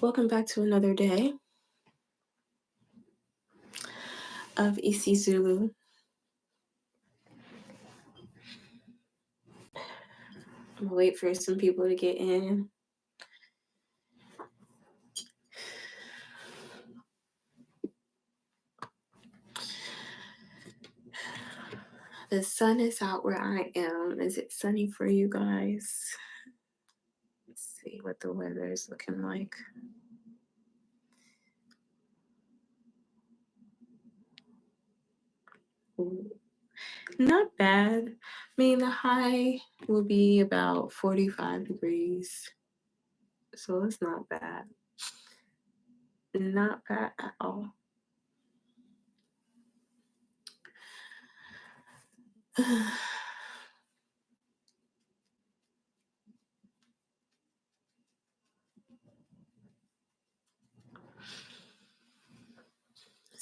Welcome back to another day of isiZulu. I'm gonna wait for some people to get in. The sun is out where I am. Is it sunny for you guys? Let's see what the weather is looking like. Ooh, not bad. I mean, the high will be about 45 degrees. So it's not bad. Not bad at all.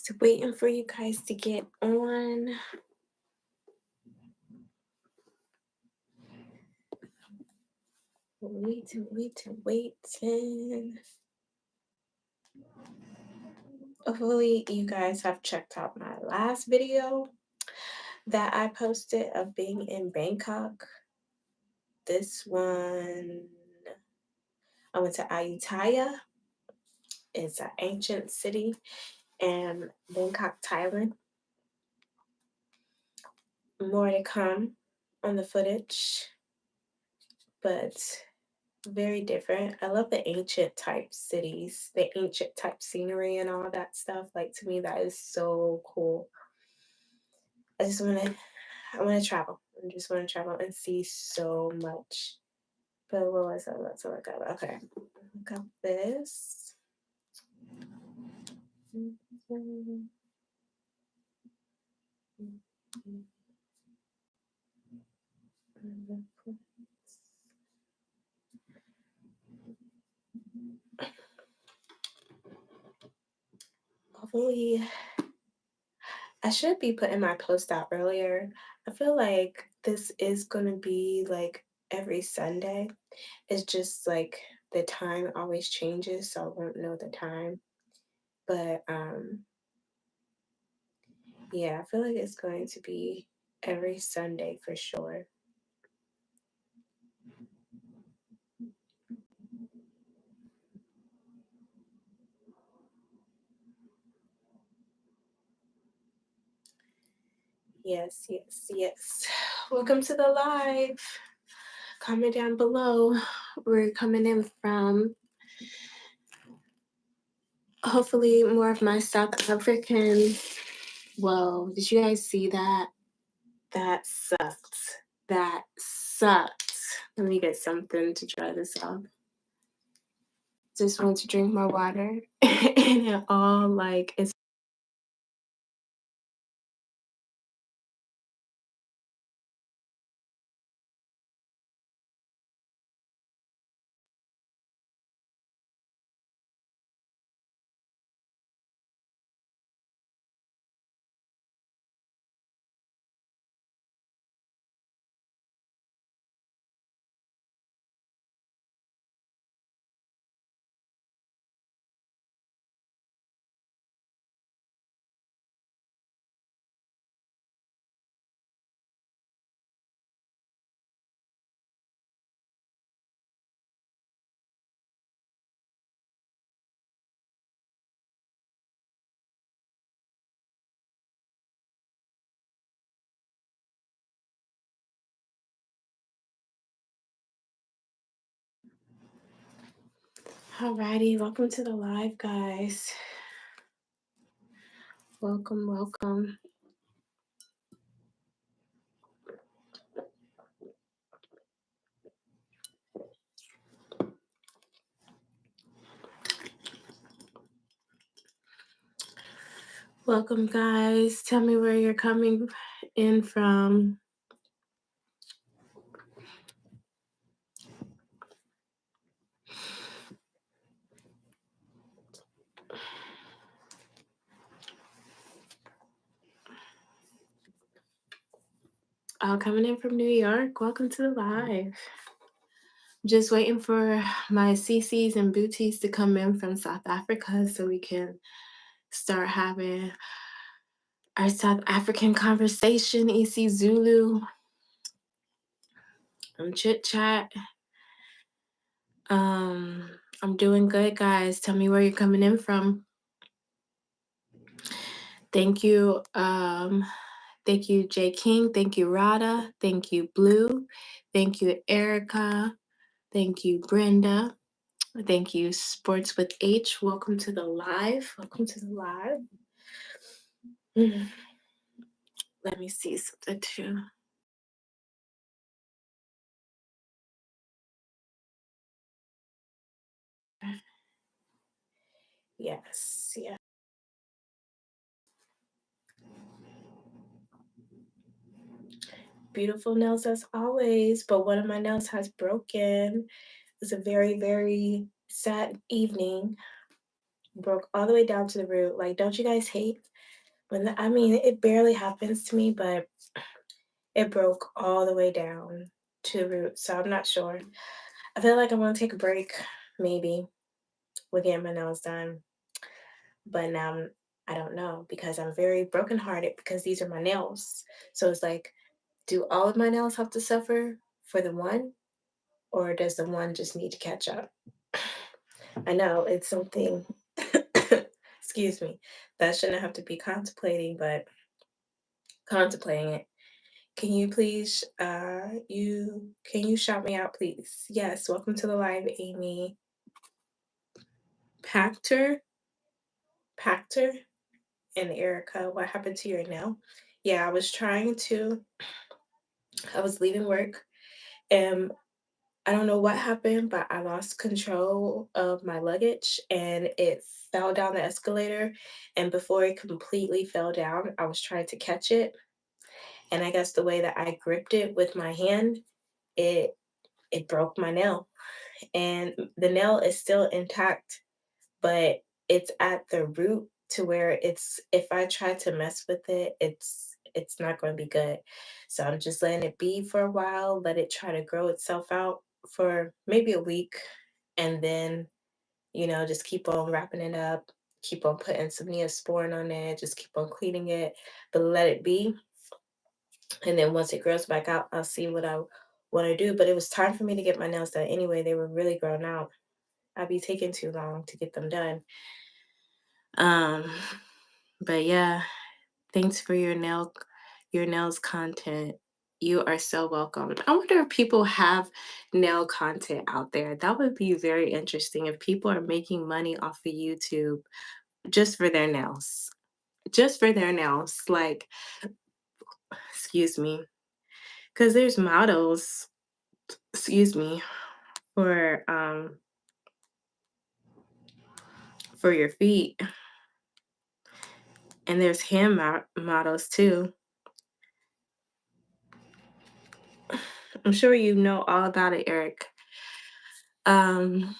So waiting for you guys to get on. Waiting. Hopefully you guys have checked out my last video that I posted of being in Bangkok. This one, I went to Ayutthaya. It's an ancient city in Bangkok, Thailand. More to come on the footage, but very different. I love the ancient type cities, the ancient type scenery and all that stuff. Like, to me, that is so cool. I want to travel. I just want to travel and see so much. But what was that? Let's look up. Okay. Look up this. Hopefully, I should be putting my post out earlier. I feel like this is going to be like every Sunday. It's just like the time always changes, so I won't know the time. But yeah, I feel like it's going to be every Sunday for sure. Yes. Welcome to the live. Comment down below where you're coming in from. Hopefully more of my South African. Whoa, did you guys see that? That sucked. That sucked. Let me get something to dry this off. Just want to drink my water. And it all like it's alrighty. Welcome to the live, guys. Welcome. Welcome, guys. Tell me where you're coming in from. Coming in from New York. Welcome to the live. Just waiting for my CCs and booties to come in from South Africa so we can start having our South African conversation, isiZulu, chit chat. I'm doing good, guys. Tell me where you're coming in from. Thank you. Thank you, J King. Thank you, Rada. Thank you, Blue. Thank you, Erica. Thank you, Brenda. Thank you, Sports with H. Welcome to the live. Welcome to the live. Let me see something too. Yes, yeah. Beautiful nails as always, but one of my nails has broken. It was a very, very sad evening. Broke all the way down to the root. Like, don't you guys hate when I mean, it barely happens to me, but it broke all the way down to the root. So I'm not sure. I feel like I'm gonna take a break, maybe, with getting my nails done. But now I don't know because I'm very brokenhearted because these are my nails. So it's like, do all of my nails have to suffer for the one, or does the one just need to catch up? I know it's something, excuse me, that shouldn't have to be contemplating, but contemplating it. Can you please, can you shout me out, please? Yes, welcome to the live, Amy. Pactor, Pactor, and Erica. What happened to your nail? Yeah, I was leaving work and I don't know what happened, but I lost control of my luggage and it fell down the escalator. And before it completely fell down, I was trying to catch it. And I guess the way that I gripped it with my hand, it it broke my nail. And the nail is still intact, but it's at the root to where it's if I try to mess with it, it's not going to be good. So I'm just letting it be for a while, let it try to grow itself out for maybe a week and then, just keep on wrapping it up, keep on putting some neosporin on it, just keep on cleaning it, but let it be. And then once it grows back out, I'll see what I want to do. But it was time for me to get my nails done anyway. They were really grown out. I'd be taking too long to get them done. Um, but yeah, thanks for your nails content. You are so welcome. I wonder if people have nail content out there. That would be very interesting if people are making money off of YouTube just for their nails. Just for their nails. Like, excuse me. Because there's models, excuse me, for your feet. And there's models too. I'm sure you know all about it, Eric. Um,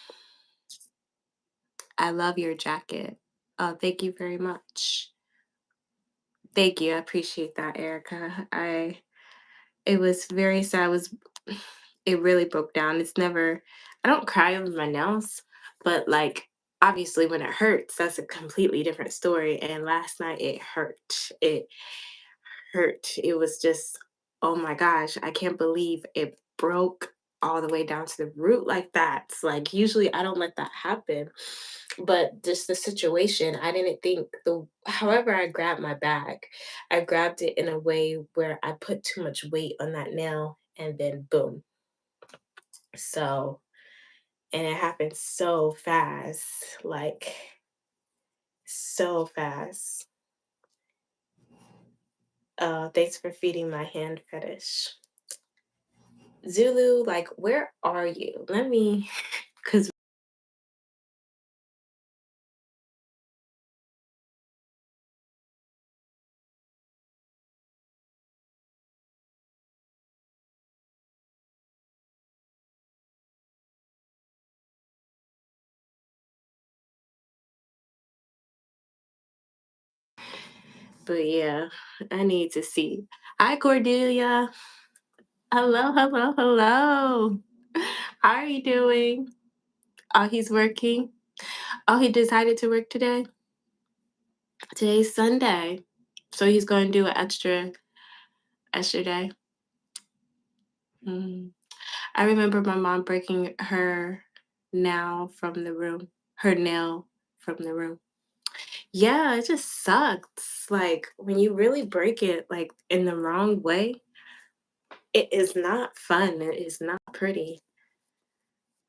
I love your jacket. Oh, thank you very much. Thank you. I appreciate that, Erica. It was very sad. It really broke down. I don't cry over my nails, but like obviously when it hurts, that's a completely different story. And last night it hurt. It hurt. It was just, oh my gosh, I can't believe it broke all the way down to the root like that. It's like usually I don't let that happen. But just the situation, I didn't think however I grabbed my bag, I grabbed it in a way where I put too much weight on that nail and then boom. So, and it happened so fast, like so fast. Thanks for feeding my hand fetish. Zulu, like, where are you? Because, but yeah, I need to see. Hi, Cordelia. Hello, hello, hello. How are you doing? Oh, he's working. Oh, he decided to work today. Today's Sunday, so he's going to do an extra day. Mm. I remember my mom breaking her nail from the room. Yeah, it just sucks. Like when you really break it like in the wrong way, it is not fun. It is not pretty.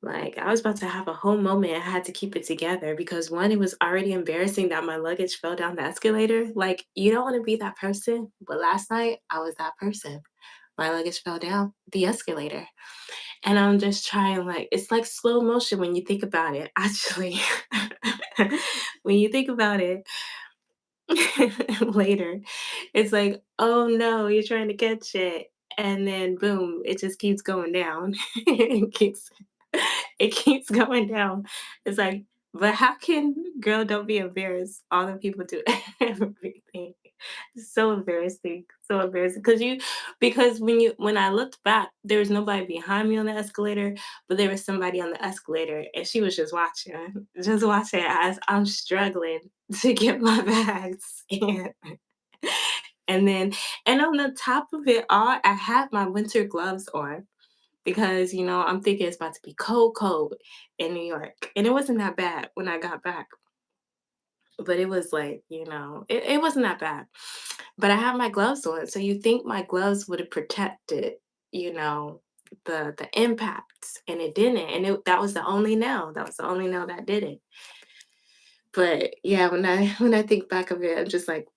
Like I was about to have a whole moment. I had to keep it together because one, it was already embarrassing that my luggage fell down the escalator. Like you don't want to be that person, but last night I was that person. My luggage fell down the escalator. And I'm just trying like it's like slow motion when you think about it, actually. When you think about it later, it's like, "Oh, no, you're trying to catch it." And then boom, it just keeps going down. It keeps going down. It's like, but how can girl, don't be embarrassed, all the people do everything. So embarrassing, so embarrassing. Because when I looked back, there was nobody behind me on the escalator, but there was somebody on the escalator, and she was just watching as I'm struggling to get my bags and then and on the top of it all, I had my winter gloves on because, I'm thinking it's about to be cold, cold in New York, and it wasn't that bad when I got back. But it was like, it wasn't that bad. But I had my gloves on, so you think my gloves would have protected, you know, the impact, and it didn't. And that was the only nail. That was the only nail that did it. But yeah, when I think back of it, I'm just like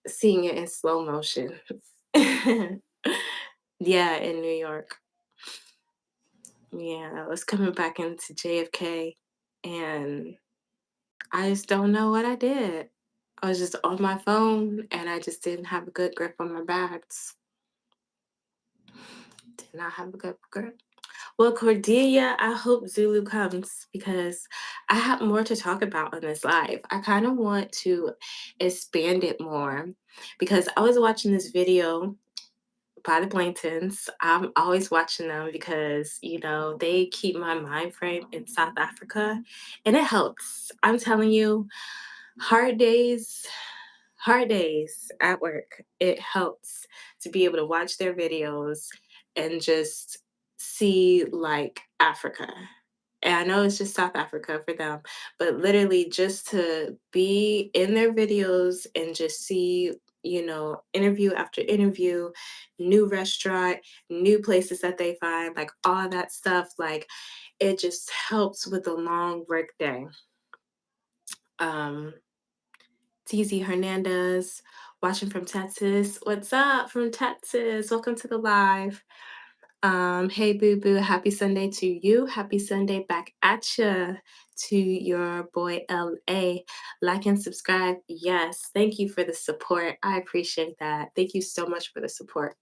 seeing it in slow motion. Yeah, in New York. Yeah, I was coming back into JFK, and I just don't know what I did. I was just on my phone and I just didn't have a good grip on my bags. Did not have a good grip. Well, Cordelia, I hope Zulu comes because I have more to talk about on this live. I kind of want to expand it more because I was watching this video by the Blaintons. I'm always watching them because, they keep my mind frame in South Africa and it helps. I'm telling you, hard days hard days at work, it helps to be able to watch their videos and just see like Africa. And I know it's just South Africa for them, but literally just to be in their videos and just see, interview after interview, new restaurant, new places that they find, like all that stuff, like it just helps with a long work day. Um, TZ Hernandez, watching from Texas. What's up from Texas? Welcome to the live. Hey Boo Boo, happy Sunday to you. Happy Sunday back at you to your boy LA. Like and subscribe. Yes, thank you for the support. I appreciate that. Thank you so much for the support.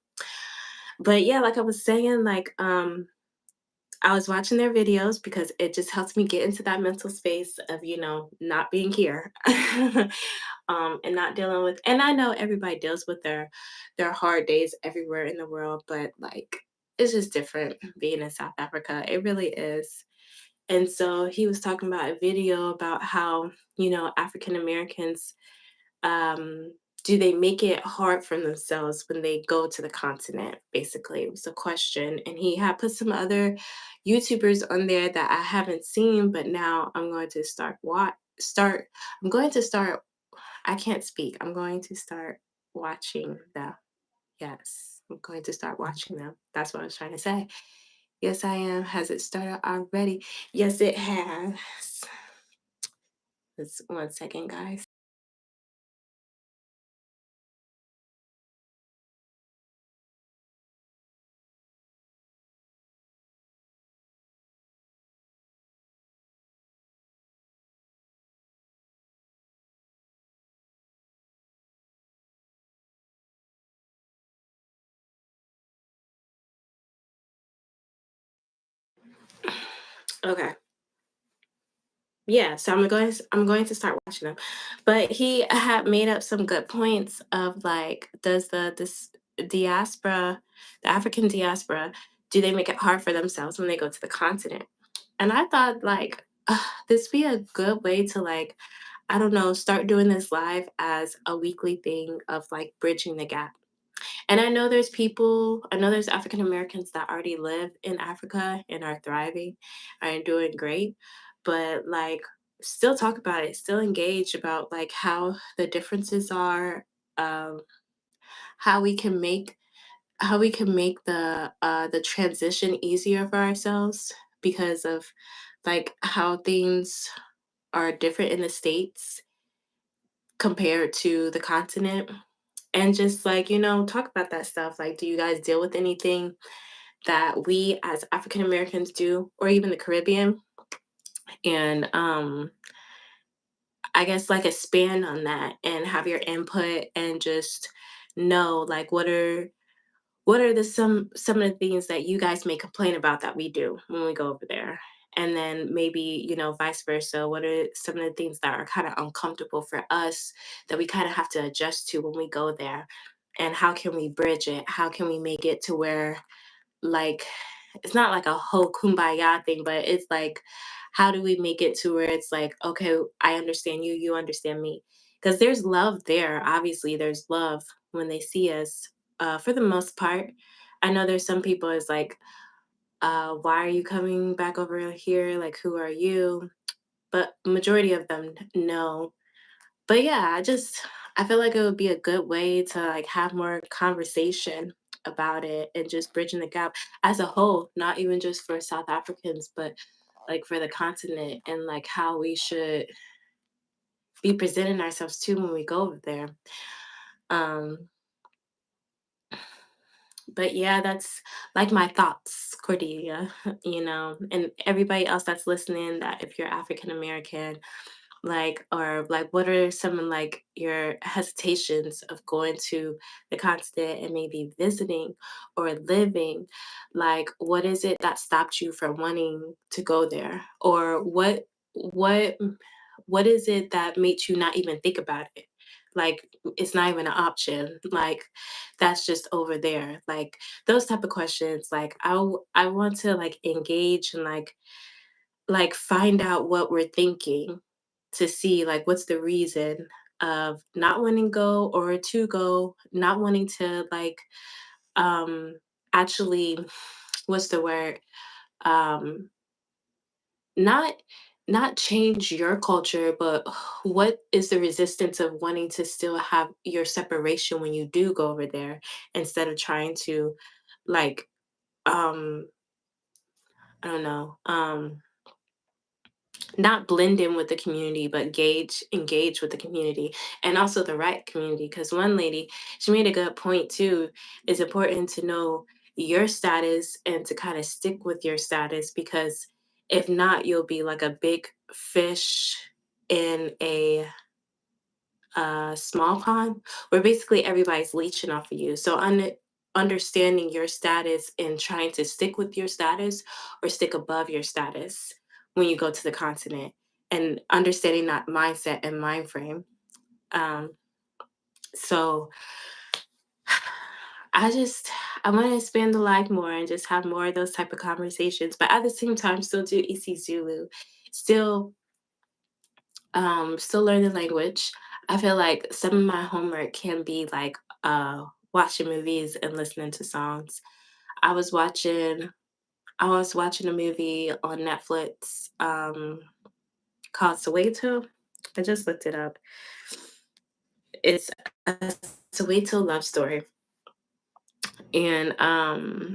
But yeah, like I was saying, like I was watching their videos because it just helps me get into that mental space of, not being here. And not dealing with, and I know everybody deals with their hard days everywhere in the world, but like it's just different being in South Africa. It really is. And so he was talking about a video about how, African Americans um, do they make it hard for themselves when they go to the continent? Basically, it was a question. And he had put some other YouTubers on there that I haven't seen, but now I'm going to I'm going to start, I can't speak. I'm going to start watching them. Yes, I'm going to start watching them. That's what I was trying to say. Yes, I am. Has it started already? Yes, it has. Just 1 second, guys. Okay. Yeah, so I'm going to start watching them. But he had made up some good points of like, does this diaspora, the African diaspora, do they make it hard for themselves when they go to the continent? And I thought, like, this be a good way to, like, I don't know, start doing this live as a weekly thing of like bridging the gap. And I know there's African Americans that already live in Africa and are thriving and doing great, but like still talk about it, still engage about like how the differences are, um, how we can make the transition easier for ourselves because of like how things are different in the states compared to the continent. And just like, talk about that stuff. Like, do you guys deal with anything that we as African Americans do, or even the Caribbean? And I guess like expand on that and have your input and just know like what are some of the things that you guys may complain about that we do when we go over there? And then maybe, vice versa. What are some of the things that are kind of uncomfortable for us that we kind of have to adjust to when we go there? And how can we bridge it? How can we make it to where, like, it's not like a whole kumbaya thing, but it's like, how do we make it to where it's like, okay, I understand you, you understand me? Because there's love there. Obviously, there's love when they see us, for the most part. I know there's some people is like, why are you coming back over here? Like, who are you? But majority of them know. But yeah, I feel like it would be a good way to like have more conversation about it and just bridging the gap as a whole, not even just for South Africans, but like for the continent and like how we should be presenting ourselves too when we go over there. Um, but yeah, that's like my thoughts, Cordelia, and everybody else that's listening, that if you're African American, like, or like what are some of like your hesitations of going to the continent and maybe visiting or living? Like, what is it that stopped you from wanting to go there? Or what what is it that made you not even think about it? Like, it's not even an option. Like, that's just over there. Like, those type of questions. Like, I want to like engage and like find out what we're thinking, to see like what's the reason of not wanting to go, or to go, not wanting to like um actually, what's the word, um not not change your culture, but what is the resistance of wanting to still have your separation when you do go over there, instead of trying to like, um I don't know, not blend in with the community, but engage with the community, and also the right community. Because one lady, she made a good point too. It's important to know your status and to kind of stick with your status, because if not, you'll be like a big fish in a small pond, where basically everybody's leeching off of you. So understanding your status and trying to stick with your status or stick above your status when you go to the continent, and understanding that mindset and mind frame. Um, so I just I want to expand the life more and just have more of those type of conversations, but at the same time still do isiZulu, still still learn the language. I feel like some of my homework can be like watching movies and listening to songs. I was watching I was watching a movie on Netflix, called Soweto. I just looked it up. It's a Soweto love story. And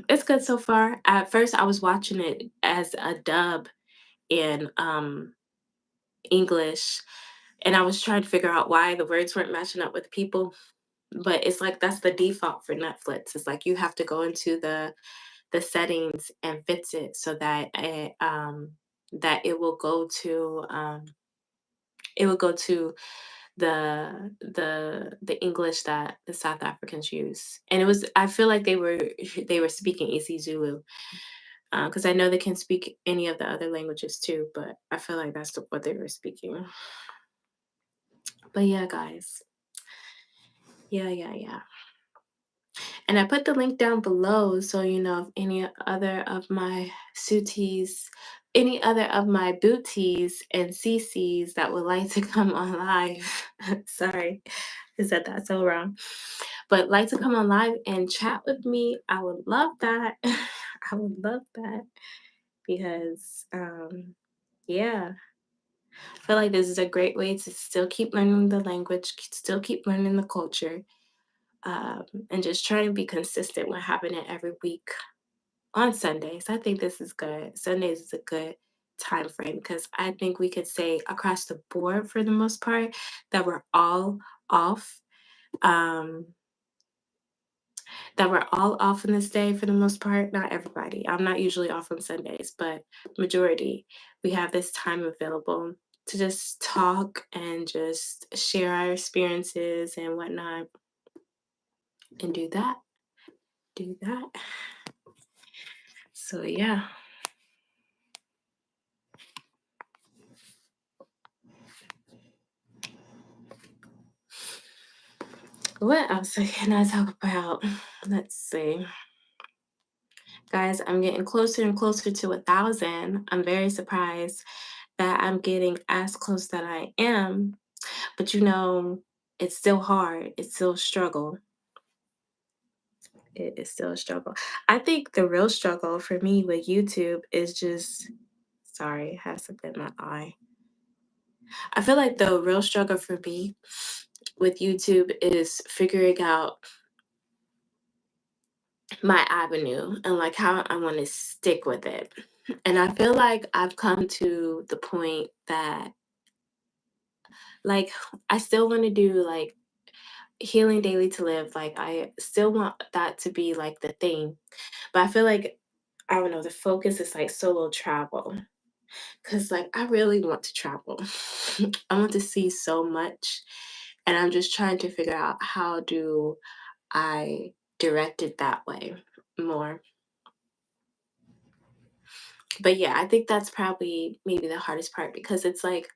it's good so far. At first I was watching it as a dub in English, and I was trying to figure out why the words weren't matching up with people. But it's like that's the default for Netflix. It's like you have to go into the settings and fix it so that it will go to the English that the South Africans use. And it was, I feel like they were speaking isiZulu, because I know they can speak any of the other languages too, but I feel like that's what they were speaking. But yeah, guys. Yeah, yeah, yeah. And I put the link down below so if any other of my suities, any other of my booties and CCs that would like to come on live. Sorry, I said that so wrong. But like to come on live and chat with me, I would love that. I would love that because yeah, I feel like this is a great way to still keep learning the language, still keep learning the culture, and just try to be consistent with having it every week on Sundays. I think this is good. Sundays is a good time frame because I think we could say across the board for the most part that we're all off. Um, that we're all off on this day for the most part. Not everybody. I'm not usually off on Sundays, but majority we have this time available to just talk and just share our experiences and whatnot and do that. Do that. So yeah. What else can I talk about? Let's see. Guys, I'm getting closer and closer to 1,000. I'm very surprised that I'm getting as close that I am. But it's still hard. It's still a struggle. It is still a struggle. I think the real struggle for me with YouTube is just sorry, it has something in my eye. I feel like the real struggle for me with YouTube is figuring out my avenue and like how I want to stick with it. And I feel like I've come to the point that like I still want to do like healing daily to live. Like I still want that to be like the thing. But I feel like I don't know, the focus is like solo travel. Cause like I really want to travel. I want to see so much. And I'm just trying to figure out how do I direct it that way more. But yeah, I think that's probably maybe the hardest part because it's like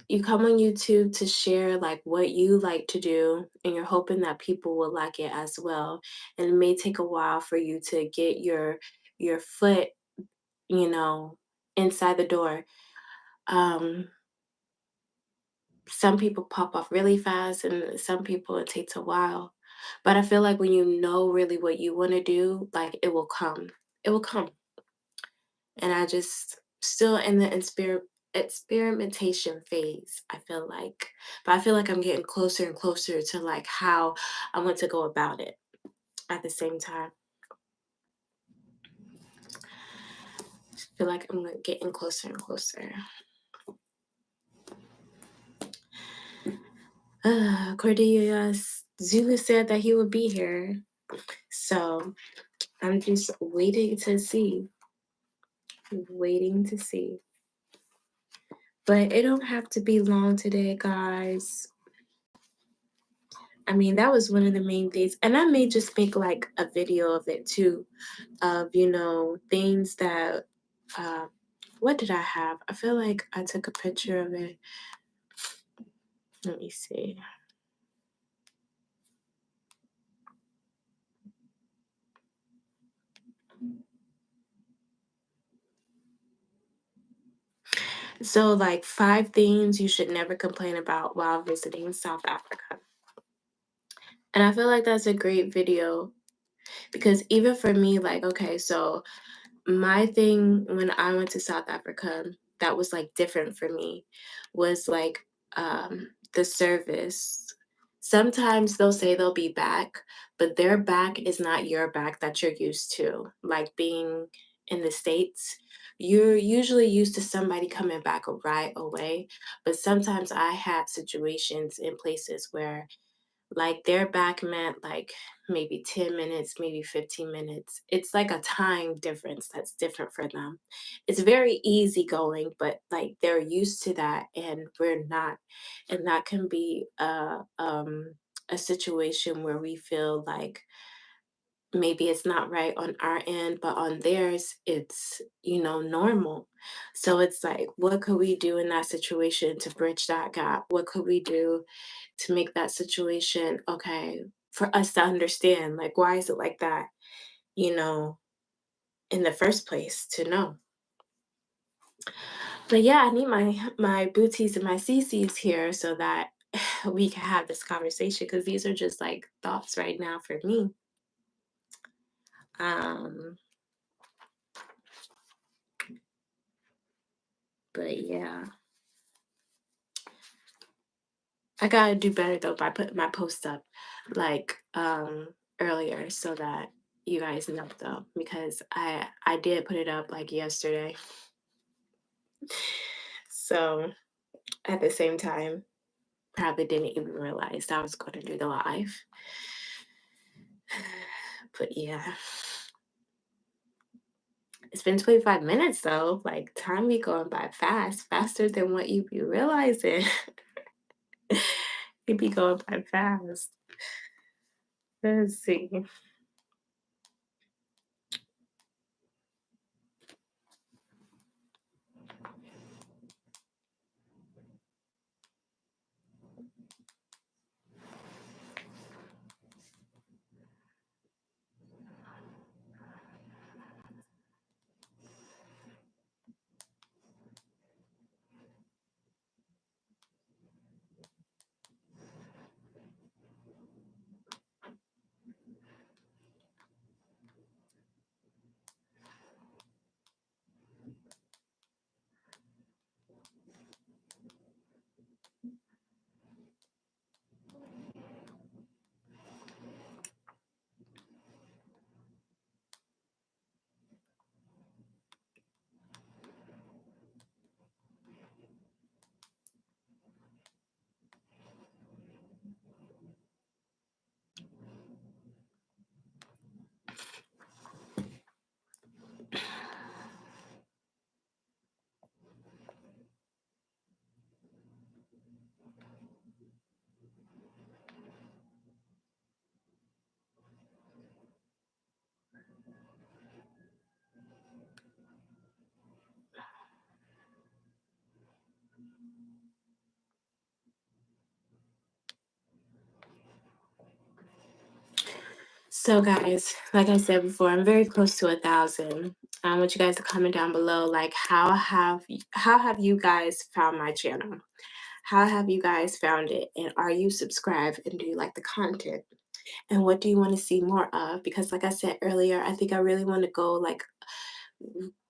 you come on YouTube to share like what you like to do and you're hoping that people will like it as well. And it may take a while for you to get your foot, you know, inside the door. Um some people pop off really fast and some people it takes a while. But I feel like when you know really what you want to do, like it will come. It will come. And I just still in the experimentation phase, I feel like. But I feel like I'm getting closer and closer to like how I want to go about it at the same time. I feel like I'm getting closer and closer. Cordelia Zulu said that he would be here. So I'm just waiting to see. Waiting to see. But it don't have to be long today, guys. I mean, that was one of the main things. And I may just make like a video of it too, of, things that, uh, what did I have? I feel like I took a picture of it. Let me see. So, like 5 things you should never complain about while visiting South Africa. And I feel like that's a great video because even for me, like, okay, so my thing when I went to South Africa that was like different for me was like the service. Sometimes they'll say they'll be back, but their back is not your back that you're used to. Like being in the States, you're usually used to somebody coming back right away. But sometimes I had situations in places where like their back meant like maybe 10 minutes, maybe 15 minutes. It's like a time difference that's different for them. It's very easy going, but like they're used to that and we're not. And that can be a situation where we feel like maybe it's not right on our end, but on theirs, it's, normal. So it's like, what could we do in that situation to bridge that gap? What could we do to make that situation okay? for us to understand, like, why is it like that, you know, in the first place to know. But yeah, I need my booties and my CCs here so that we can have this conversation because these are just like thoughts right now for me. Um, but yeah, I gotta do better though by putting my post up like earlier so that you guys know though because I did put it up like yesterday. So at the same time, probably didn't even realize I was going to do the live. But yeah, it's been 25 minutes though. Like time be going by fast, faster than what you be realizing. It be going by fast. Let's see. So guys, like I said before, I'm very close to 1,000. I want you guys to comment down below, like how have you guys found my channel? How have you guys found it? And are you subscribed and do you like the content? And what do you want to see more of? Because like I said earlier, I think I really want to go like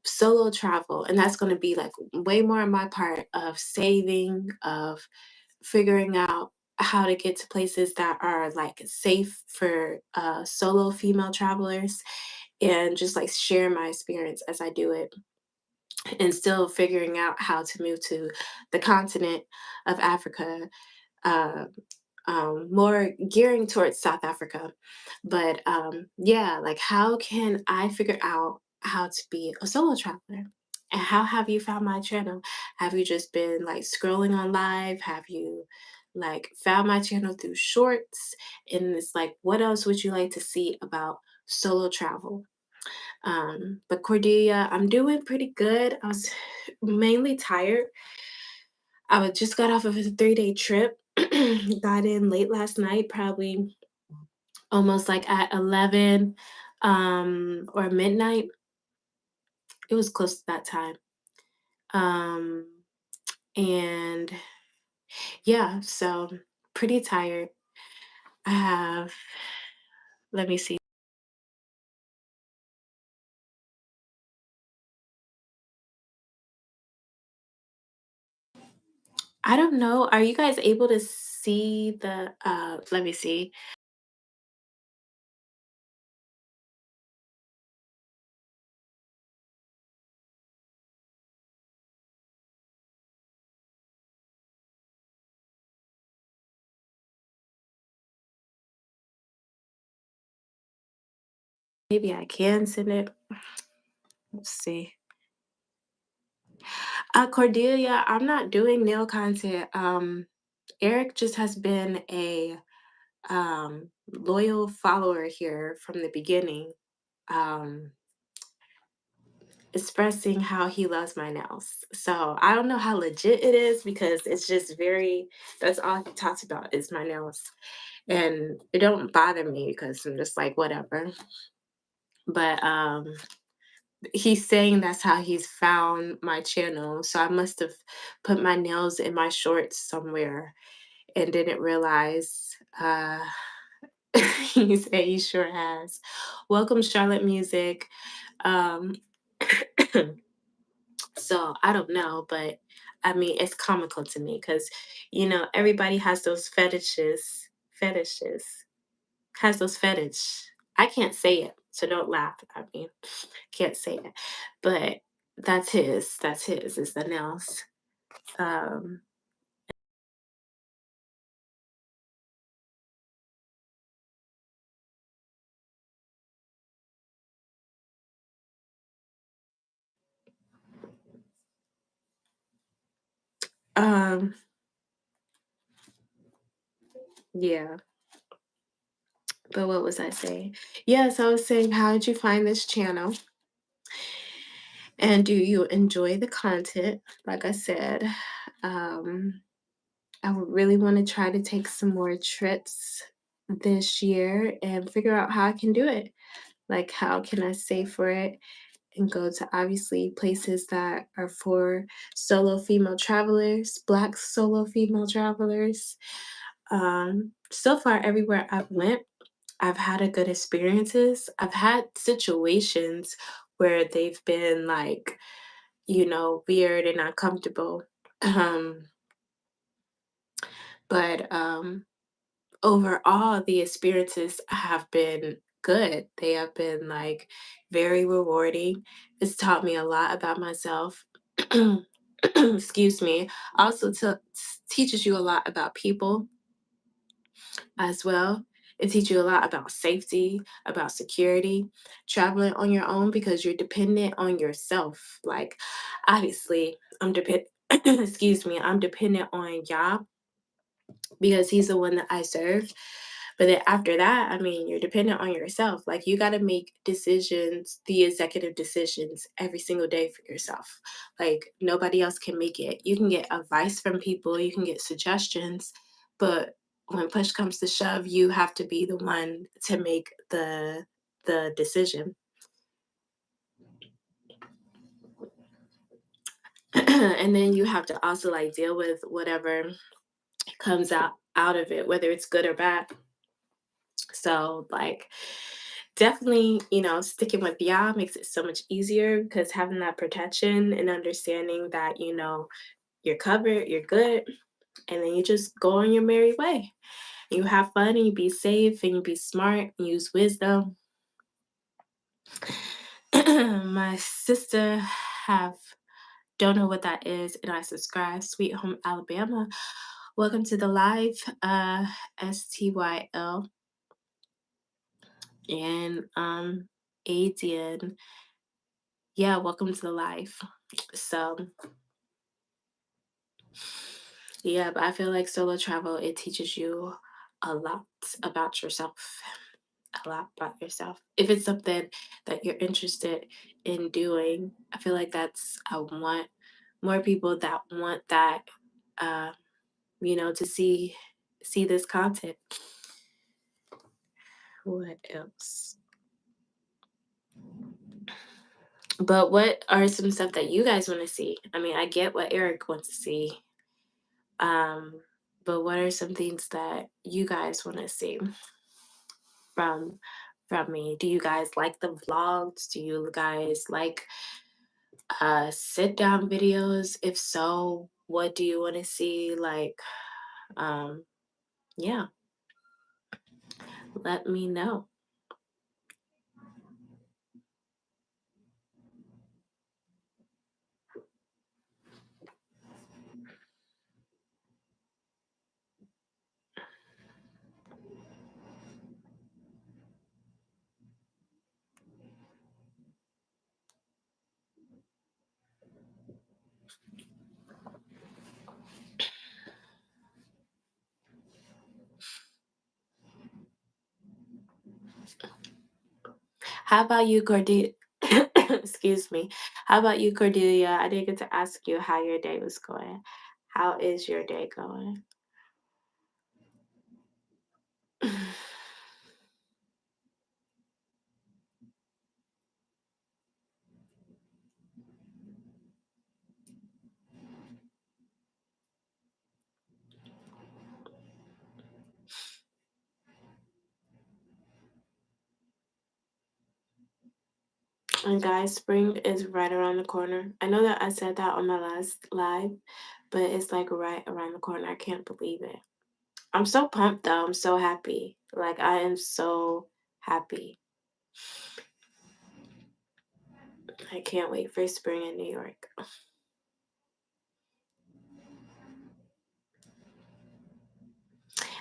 solo travel. And that's going to be like way more on my part of saving, of figuring out how to get to places that are like safe for solo female travelers and just like share my experience as I do it and still figuring out how to move to the continent of Africa, uh, more gearing towards South Africa. But yeah, like how can I figure out how to be a solo traveler? And how have you found my channel? Have you just been like scrolling on live? Have you like found my channel through shorts? And it's like, what else would you like to see about solo travel? But Cordelia, I'm doing pretty good. I was mainly tired. I just got off of a 3-day trip. Got in late last night, probably almost like at 11 or midnight. It was close to that time. Um, and yeah, so pretty tired. I have, let me see. I don't know. Are you guys able to see the, let me see. Maybe I can send it. Let's see. Cordelia, I'm not doing nail content. Eric just has been a loyal follower here from the beginning, um, expressing how he loves my nails. So I don't know how legit it is because it's just very, that's all he talks about is my nails. and it don't bother me because I'm just like, whatever. But he's saying that's how he's found my channel. So I must have put my nails in my shorts somewhere and didn't realize. He said he sure has. Welcome, Charlotte Music. Um, so I don't know, but I mean, it's comical to me because, everybody has those fetishes, has those fetish. I can't say it, so don't laugh. I mean, can't say it, but that's his. That's his. Is the nails. Um, um, yeah. But what was I saying? Yes, I was saying, how did you find this channel? And do you enjoy the content? Like I said, um, I would really want to try to take some more trips this year and figure out how I can do it. Like, how can I save for it and go to obviously places that are for solo female travelers, Black solo female travelers. So far, everywhere I've went, I've had a good experiences. I've had situations where they've been like, weird and uncomfortable. Um, but overall, the experiences have been good. They have been like very rewarding. It's taught me a lot about myself. Excuse me. Also, teaches you a lot about people as well. It teaches you a lot about safety, about security, traveling on your own because you're dependent on yourself. Like, obviously, I'm dependent. Excuse me, I'm dependent on Yah because he's the one that I serve. But then after that, I mean, you're dependent on yourself. Like, you got to make decisions, the executive decisions every single day for yourself. Like, nobody else can make it. You can get advice from people, you can get suggestions, but when push comes to shove, you have to be the one to make the decision. And then you have to also like deal with whatever comes out of it, whether it's good or bad. So like definitely, sticking with Yah makes it so much easier because having that protection and understanding that, you're covered, you're good, and then you just go on your merry way. You have fun and you be safe and you be smart and use wisdom. My sister have don't know what that is, and I subscribe. Sweet Home Alabama. Welcome to the live, STYL and Adian. Yeah, welcome to the live. So yeah, but I feel like solo travel, it teaches you a lot about yourself. A lot about yourself. If it's something that you're interested in doing, I feel like I want more people that want that, uh, to see this content. What else? But what are some stuff that you guys want to see? I mean, I get what Eric wants to see. Um, but what are some things that you guys want to see from from me? Do you guys like the vlogs? Do you guys like sit down videos? If so, what do you want to see? Like, um, yeah, let me know. How about you, Cordelia? Excuse me. How about you, Cordelia? I didn't get to ask you how your day was going. How is your day going? And guys, spring is right around the corner. I know that I said that on my last live, but it's like right around the corner. I can't believe it. I'm so pumped though. I'm so happy. Like I am so happy. I can't wait for spring in New York.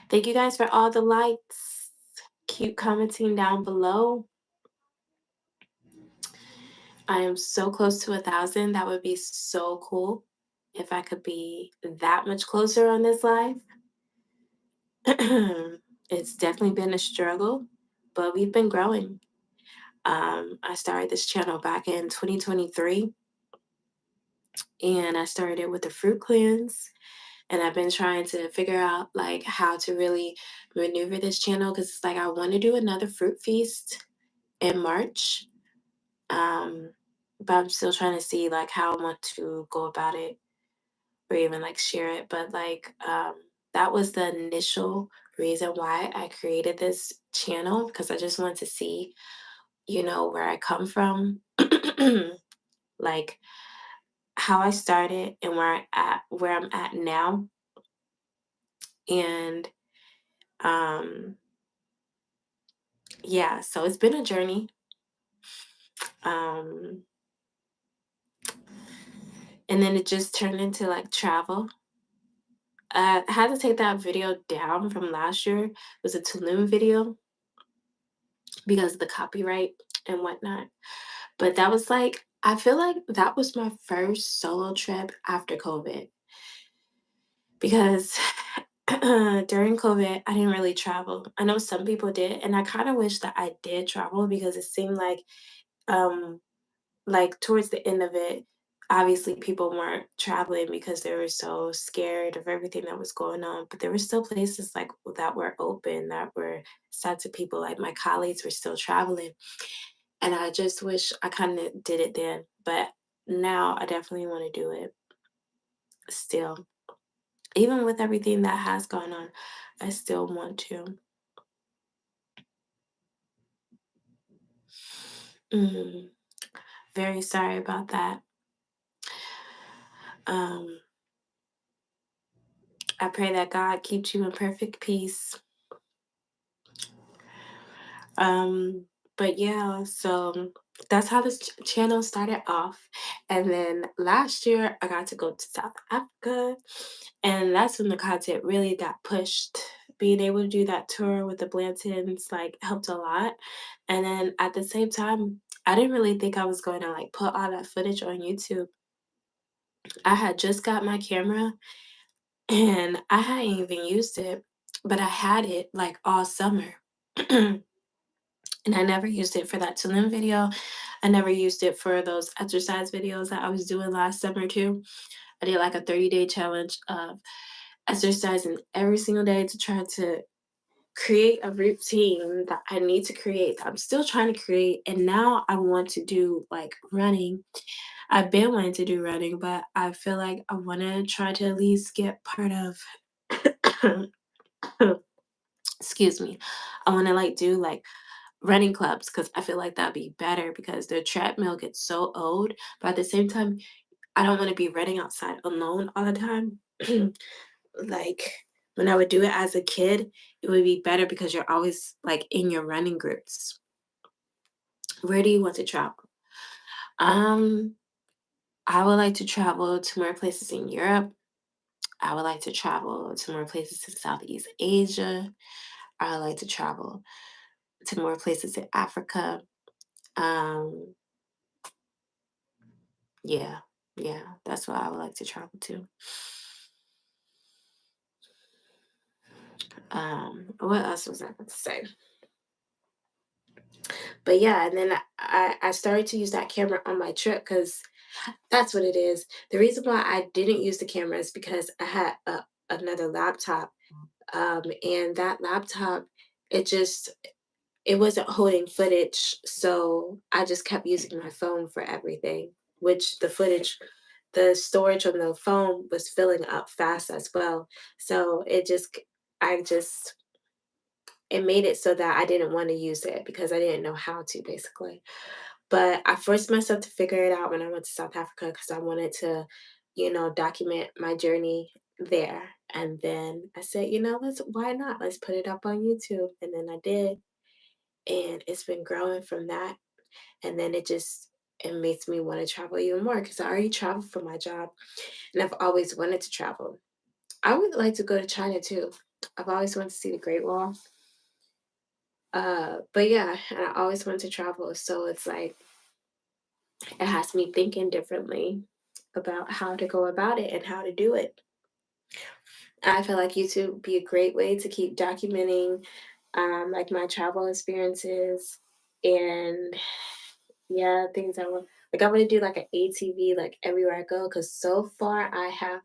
Thank you guys for all the likes. Keep commenting down below. I am so close to 1,000. That would be so cool if I could be that much closer on this live. It's definitely been a struggle, but we've been growing. I started this channel back in 2023, and I started it with a fruit cleanse. And I've been trying to figure out like how to really maneuver this channel because it's like I want to do another fruit feast in March. Um, but I'm still trying to see like how I want to go about it or even like share it. But like that was the initial reason why I created this channel because I just wanted to see, where I come from, like how I started and where I'm at now. And um yeah, so it's been a journey. Um and then it just turned into like travel. I had to take that video down from last year. It was a Tulum video because of the copyright and whatnot. But that was like, I feel like that was my first solo trip after COVID because during COVID, I didn't really travel. I know some people did, and I kind of wish that I did travel because it seemed um, like towards the end of it, obviously people weren't traveling because they were so scared of everything that was going on. But there were still places like that were open, that were said to people. Like my colleagues were still traveling, and I just wish I kind of did it then. But now I definitely want to do it still. Even with everything that has gone on, I still want to. Mm, very sorry about that. Um, I pray that God keeps you in perfect peace. Um, but yeah, so that's how this channel started off. And then last year, I got to go to South Africa, and that's when the content really got pushed. Being able to do that tour with the Blantons like helped a lot. And then at the same time, I didn't really think I was going to like put all that footage on YouTube. I had just got my camera and I hadn't even used it, but I had it like all summer. And I never used it for that Tulum video. I never used it for those exercise videos that I was doing last summer too. I did like a 30-day challenge of exercising every single day to try to create a routine that I need to create. I'm still trying to create. And now I want to do like running. I've been wanting to do running, but I feel like I want to try to at least get part of, excuse me. I want to like do like running clubs because I feel like that'd be better because the treadmill gets so old. But at the same time, I don't want to be running outside alone all the time. Like when I would do it as a kid, it would be better because you're always like in your running groups. Where do you want to travel? Um, I would like to travel to more places in Europe. I would like to travel to more places in Southeast Asia. I would like to travel to more places in Africa. Um, yeah, yeah, that's what I would like to travel to. What else was I going to say? But yeah, and then I started to use that camera on my trip because that's what it is. The reason why I didn't use the camera is because I had another laptop, and that laptop it just it wasn't holding footage, so I just kept using my phone for everything, which the storage on the phone was filling up fast as well. So I just it made it so that I didn't want to use it because I didn't know how to basically. But I forced myself to figure it out when I went to South Africa because I wanted to, document my journey there. And then I said, why not? Let's put it up on YouTube. And then I did. And it's been growing from that. And then it makes me want to travel even more because I already travel for my job and I've always wanted to travel. I would like to go to China too. I've always wanted to see the Great Wall. But yeah, and I always want to travel. So it's like it has me thinking differently about how to go about it and how to do it. I feel like YouTube would be a great way to keep documenting like my travel experiences and yeah, things I want. Like I want to do like an ATV like everywhere I go because so far I have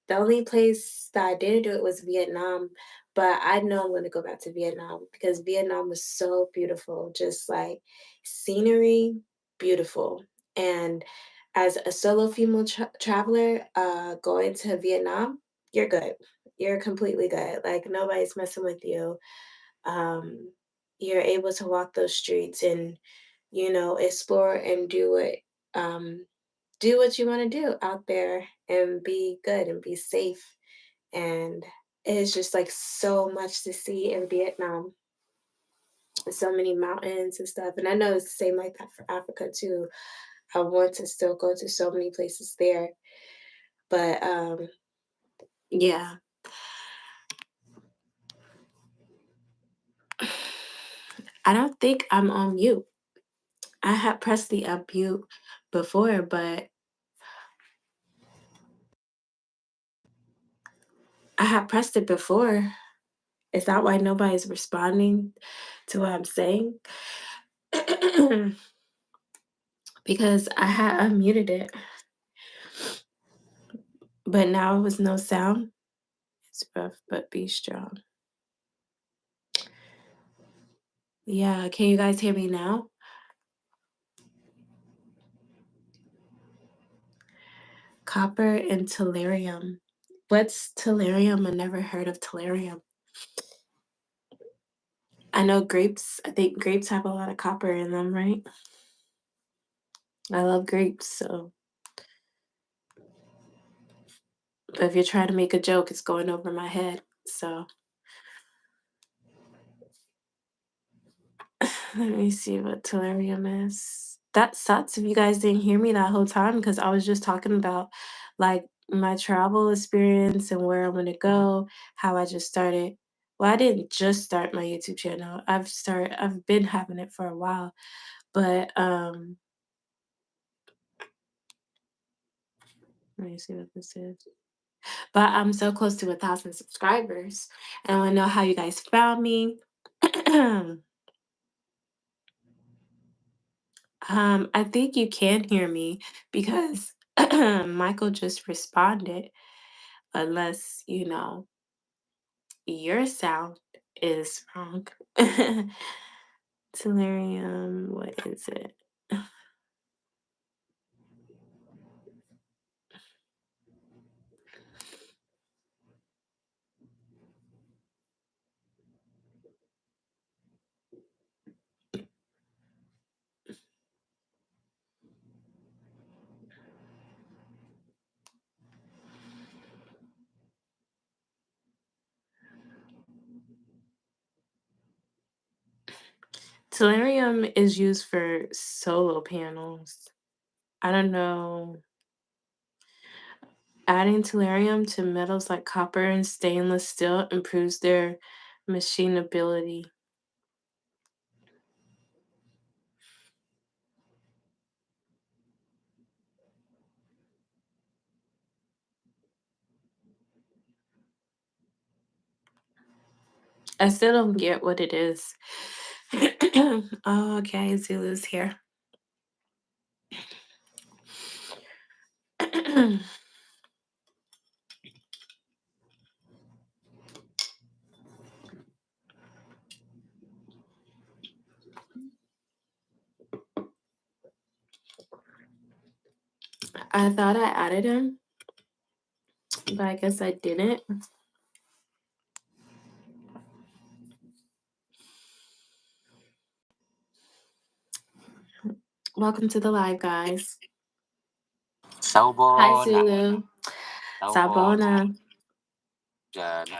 the only place that I didn't do it was Vietnam, but I know I'm gonna go back to Vietnam because Vietnam was so beautiful, just like scenery, beautiful. And as a solo female traveler, going to Vietnam, you're good. You're completely good. Like nobody's messing with you. Um, you're able to walk those streets and explore and do what you want to do out there and be good and be safe. And it's just like so much to see in Vietnam. So many mountains and stuff. And I know it's the same like that for Africa too. I want to still go to so many places there. But yeah. I don't think I'm on mute. I had pressed the unmute before, but I had pressed it before. Is that why nobody's responding to what I'm saying? Because I had unmuted it, but now it was no sound. It's rough, but be strong. Yeah, can you guys hear me now? Copper and tellurium. What's tellurium? I never heard of tellurium. I know grapes. I think grapes have a lot of copper in them, right? I love grapes, so. But if you're trying to make a joke, it's going over my head. So let me see what tellurium is. That sucks if you guys didn't hear me that whole time because I was just talking about like my travel experience and where I'm gonna go, how I just started. Well, I didn't just start my YouTube channel. I've been having it for a while. But let me see what this is. But I'm so close to 1,000 subscribers. And I wanna know how you guys found me. I think you can hear me because Michael just responded, unless, your sound is wrong. Tellurium, what is it? Tellurium is used for solar panels. I don't know. Adding tellurium to metals like copper and stainless steel improves their machinability. I still don't get what it is. Oh, okay, Zulu's here. I thought I added him, but I guess I didn't. Welcome to the live, guys. Hi, Sawubona, Zulu. sawubona, Sabona. njani?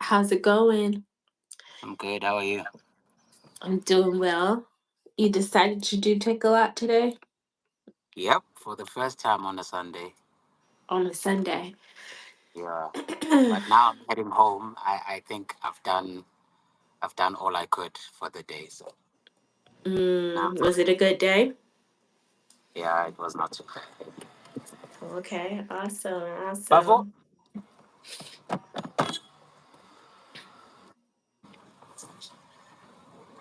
How's it going? I'm good. How are you? I'm doing well. You decided to do take a lot today Yep, for the first time on a Sunday. on a Sunday. Yeah, but now I'm heading home. I think I've done all I could for the day. So now, Was it a good day? yeah, it was not too bad. Okay, awesome, But for awesome.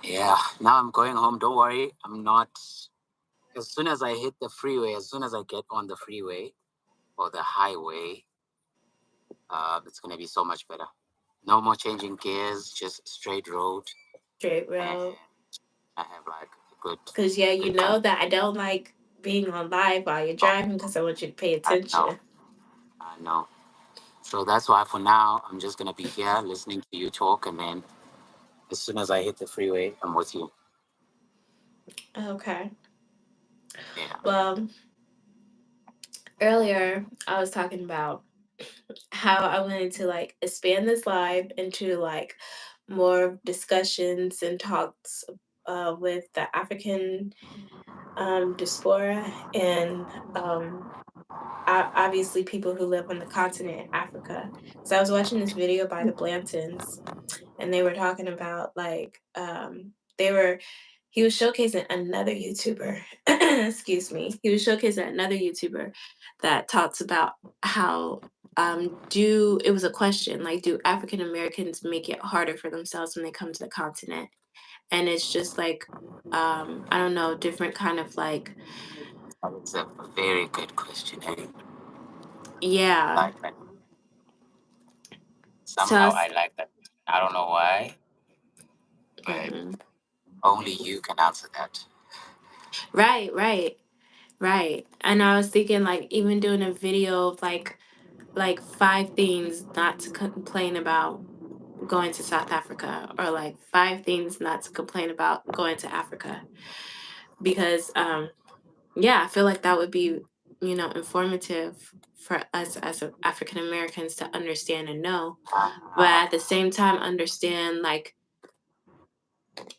yeah, now I'm going home. Don't worry, I'm not. As soon as I hit the freeway, as soon as I get on the freeway or the highway, it's gonna be so much better. No more changing gears, just straight road, Straight and road. I have like a good, Because, yeah, you good kind know of. that I don't like being on live while you're Oh, driving because I want you to pay I know, attention. I know. So that's why for now I'm just gonna be here listening to you talk, and then as soon as I hit the freeway, I'm with you. Okay. Yeah. Well, earlier I was talking about how I wanted to like expand this live into like more discussions and talks with the African diaspora and obviously people who live on the continent Africa. So I was watching this video by the Blantons and they were talking about like they were he was showcasing another YouTuber. Excuse me. He was showcasing another YouTuber that talks about how do it was a question like do African Americans make it harder for themselves when they come to the continent? And it's just like I don't know, different kind of like It's a very good question. Eh? yeah. Like that. So I Somehow was, I like that. I don't know why, but mhm. only you can answer that. Right, right, right. And I was thinking like even doing a video of like 5 things not to complain about going to South Africa or like 5 things not to complain about going to Africa because yeah, I feel like that would be, you know, informative for us as African Americans to understand and know, but Uh, at the same time understand like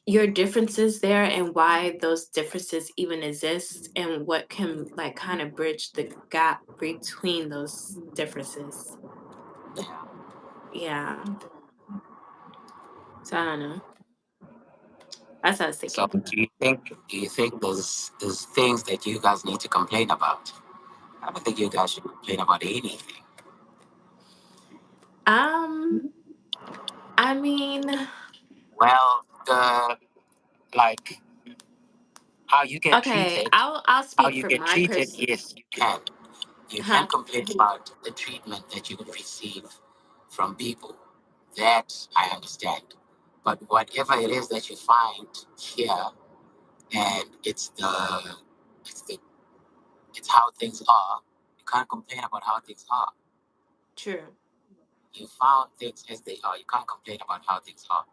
your differences there and why those differences even exist and what can like kind of bridge the gap between those differences. yeah. Yeah. So I don't know. That's what I was So thinking. do you think there's things that you guys need to complain about? I don't think you guys should complain about anything. Um, I mean, Well, the like how you get okay, treated, I'll how speak you for get my treated, person. yes, you can. You can Huh? complain about the treatment that you receive from people. That I understand. But whatever it is that you find here, and it's the it's how things are. You can't complain about how things are. True. You found things as they are. You can't complain about how things are.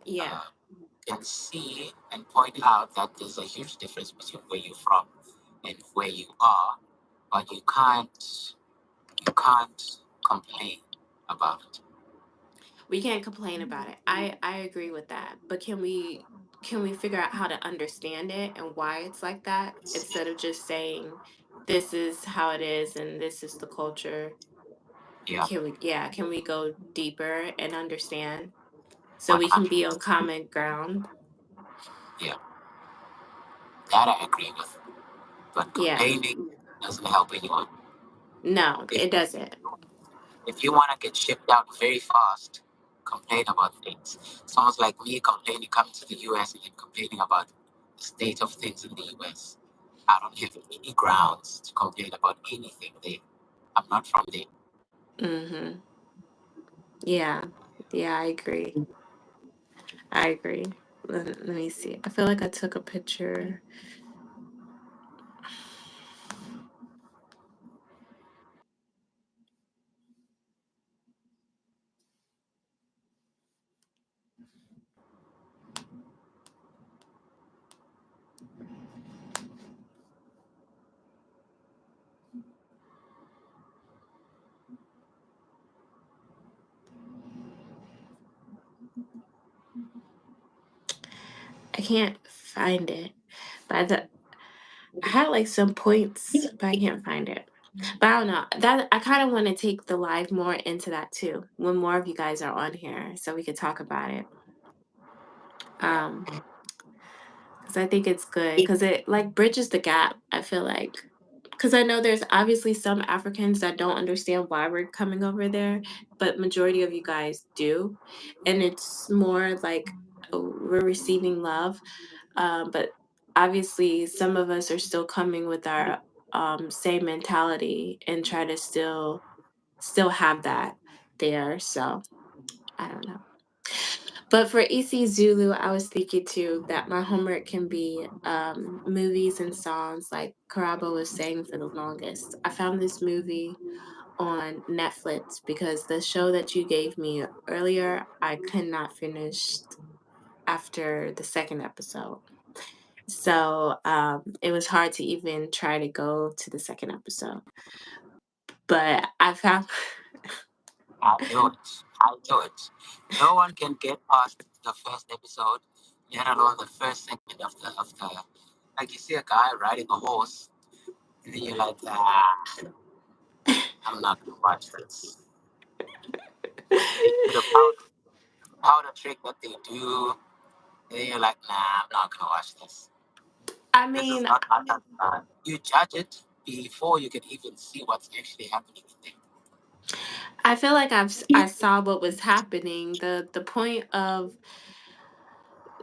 Yeah. Uh, you can see and point out that there's a huge difference between where you're from and where you are, but you can't complain about it. We can't complain about it. I agree with that. But can we figure out how to understand it and why it's like that instead of just saying this is how it is and this is the culture? Yeah, Can we go deeper and understand so we can 100. be on common ground? Yeah, that I agree with. But Yeah. complaining doesn't help anyone. No, If it doesn't. if you want to get shipped out very fast, complain about things. Someone's like me complaining coming to the US and complaining about the state of things in the US. I don't have any grounds to complain about anything there. I'm not from there. Mhm. Yeah. Yeah, I agree. I agree. Let me see. I feel like I took a picture. I can't find it. But I had like some points, but I can't find it. But I don't know. That I kind of want to take the live more into that too, when more of you guys are on here, so we could talk about it. Yeah. Um, because I think it's good because it like bridges the gap. I feel like because I know there's obviously some Africans that don't understand why we're coming over there, but majority of you guys do, and it's more like we're receiving love. But obviously, some of us are still coming with our same mentality and try to still have that there. So I don't know. But for isiZulu, I was thinking too that my homework can be movies and songs, like Karabo was saying for the longest. I found this movie on Netflix because the show that you gave me earlier, I could not finish after the second episode. So it was hard to even try to go to the second episode. But I found I do it. I do it. No one can get past the first episode, let alone the first second of the like you see a guy riding a horse, and then you're like, I'm not gonna watch this. They do the powder trick that they do, and then you're like, I'm not gonna watch this. I This is mean, not my type of time. You judge it before you can even see what's actually happening in I feel like I saw what was happening. The point of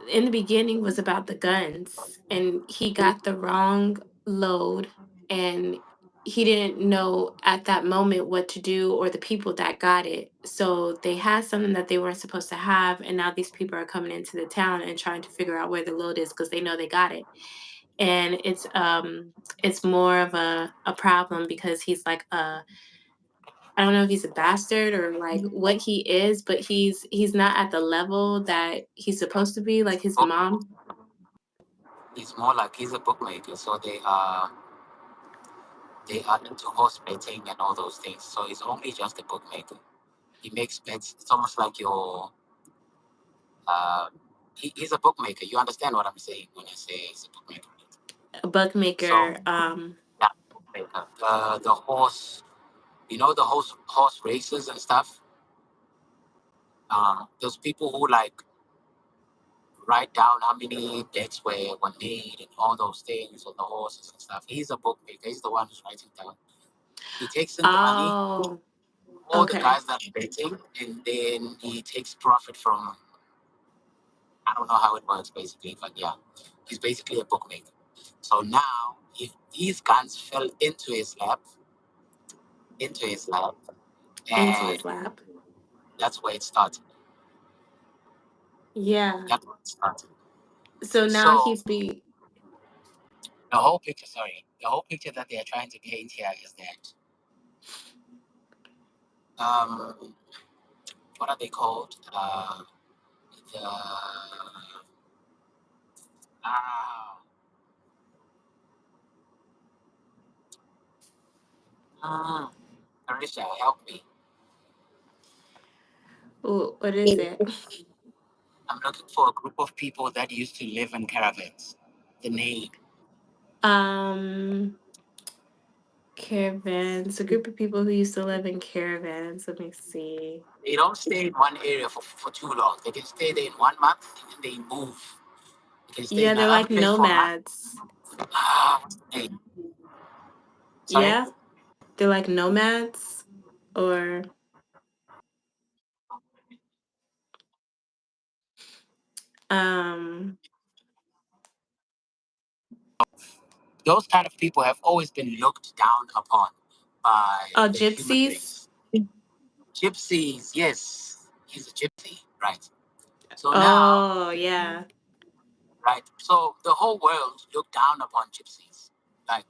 in the beginning was about the guns, and he got the wrong load, and he didn't know at that moment what to do or the people that got it. So they had something that they weren't supposed to have, and now these people are coming into the town and trying to figure out where the load is because they know they got it. And it's more of a problem because he's like I don't know if he's a bastard or like what he is, but he's not at the level that he's supposed to be, like his book. mom. It's more like he's a bookmaker, so they are into horse betting and all those things. So he's only just a bookmaker. He makes bets. It's almost like your uh, he's a bookmaker. You understand what I'm saying when I say he's a bookmaker. A So bookmaker. yeah, bookmaker. The horse, the horse races and stuff. Those people who like write down how many bets were made and all those things on the horses and stuff. He's a bookmaker. He's the one who's writing down. He takes in the money, Oh, all the okay. guys that are betting, and then he takes profit from. I don't know how it works basically, but yeah, he's basically a bookmaker. So now, if these guns fell into his lap, Into and his lap. that's where it started. Yeah. That's where it started. So now So he's be the whole picture that they are trying to paint here is that um, what are they called? The ah, ah, Kareesha, help me. ooh, what is it? I'm looking for a group of people that used to live in caravans. The name. Um Caravans. A group of people who used to live in caravans. Let me see. They don't stay in one area for too long. They can stay there in 1 month and then they move. They can stay Yeah, in they're another like place for a month. nomads. What's the name? Sorry? Yeah, they're like nomads or um Those kind of people have always been looked down upon by oh, the human gypsies. race. Gypsies, yes. He's a gypsy, right. So now Oh, yeah. right? So the whole world looked down upon gypsies. Like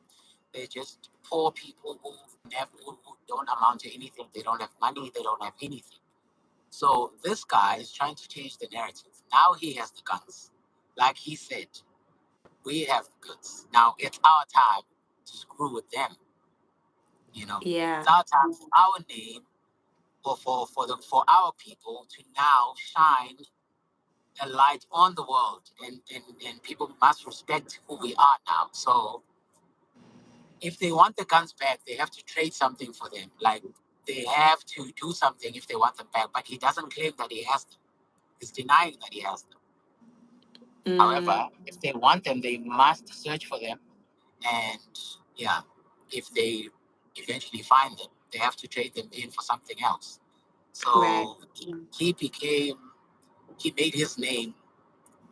they're just poor people who don't amount to anything. They don't have money. They don't have anything. So this guy is trying to change the narrative. Now he has the guns. Like he said, we have the goods. Now it's our time to screw with them. You know, it's Yeah. our time for our name or for our people to now shine a light on the world, and people must respect who we are now. So if they want the guns back, they have to trade something for them. Like they have to do something if they want them back. But he doesn't claim that he has them. He's denying that he has them. Mm, However, if they want them, they must search for them. And yeah, if they eventually find them, they have to trade them in for something else. right. So he became, he made his name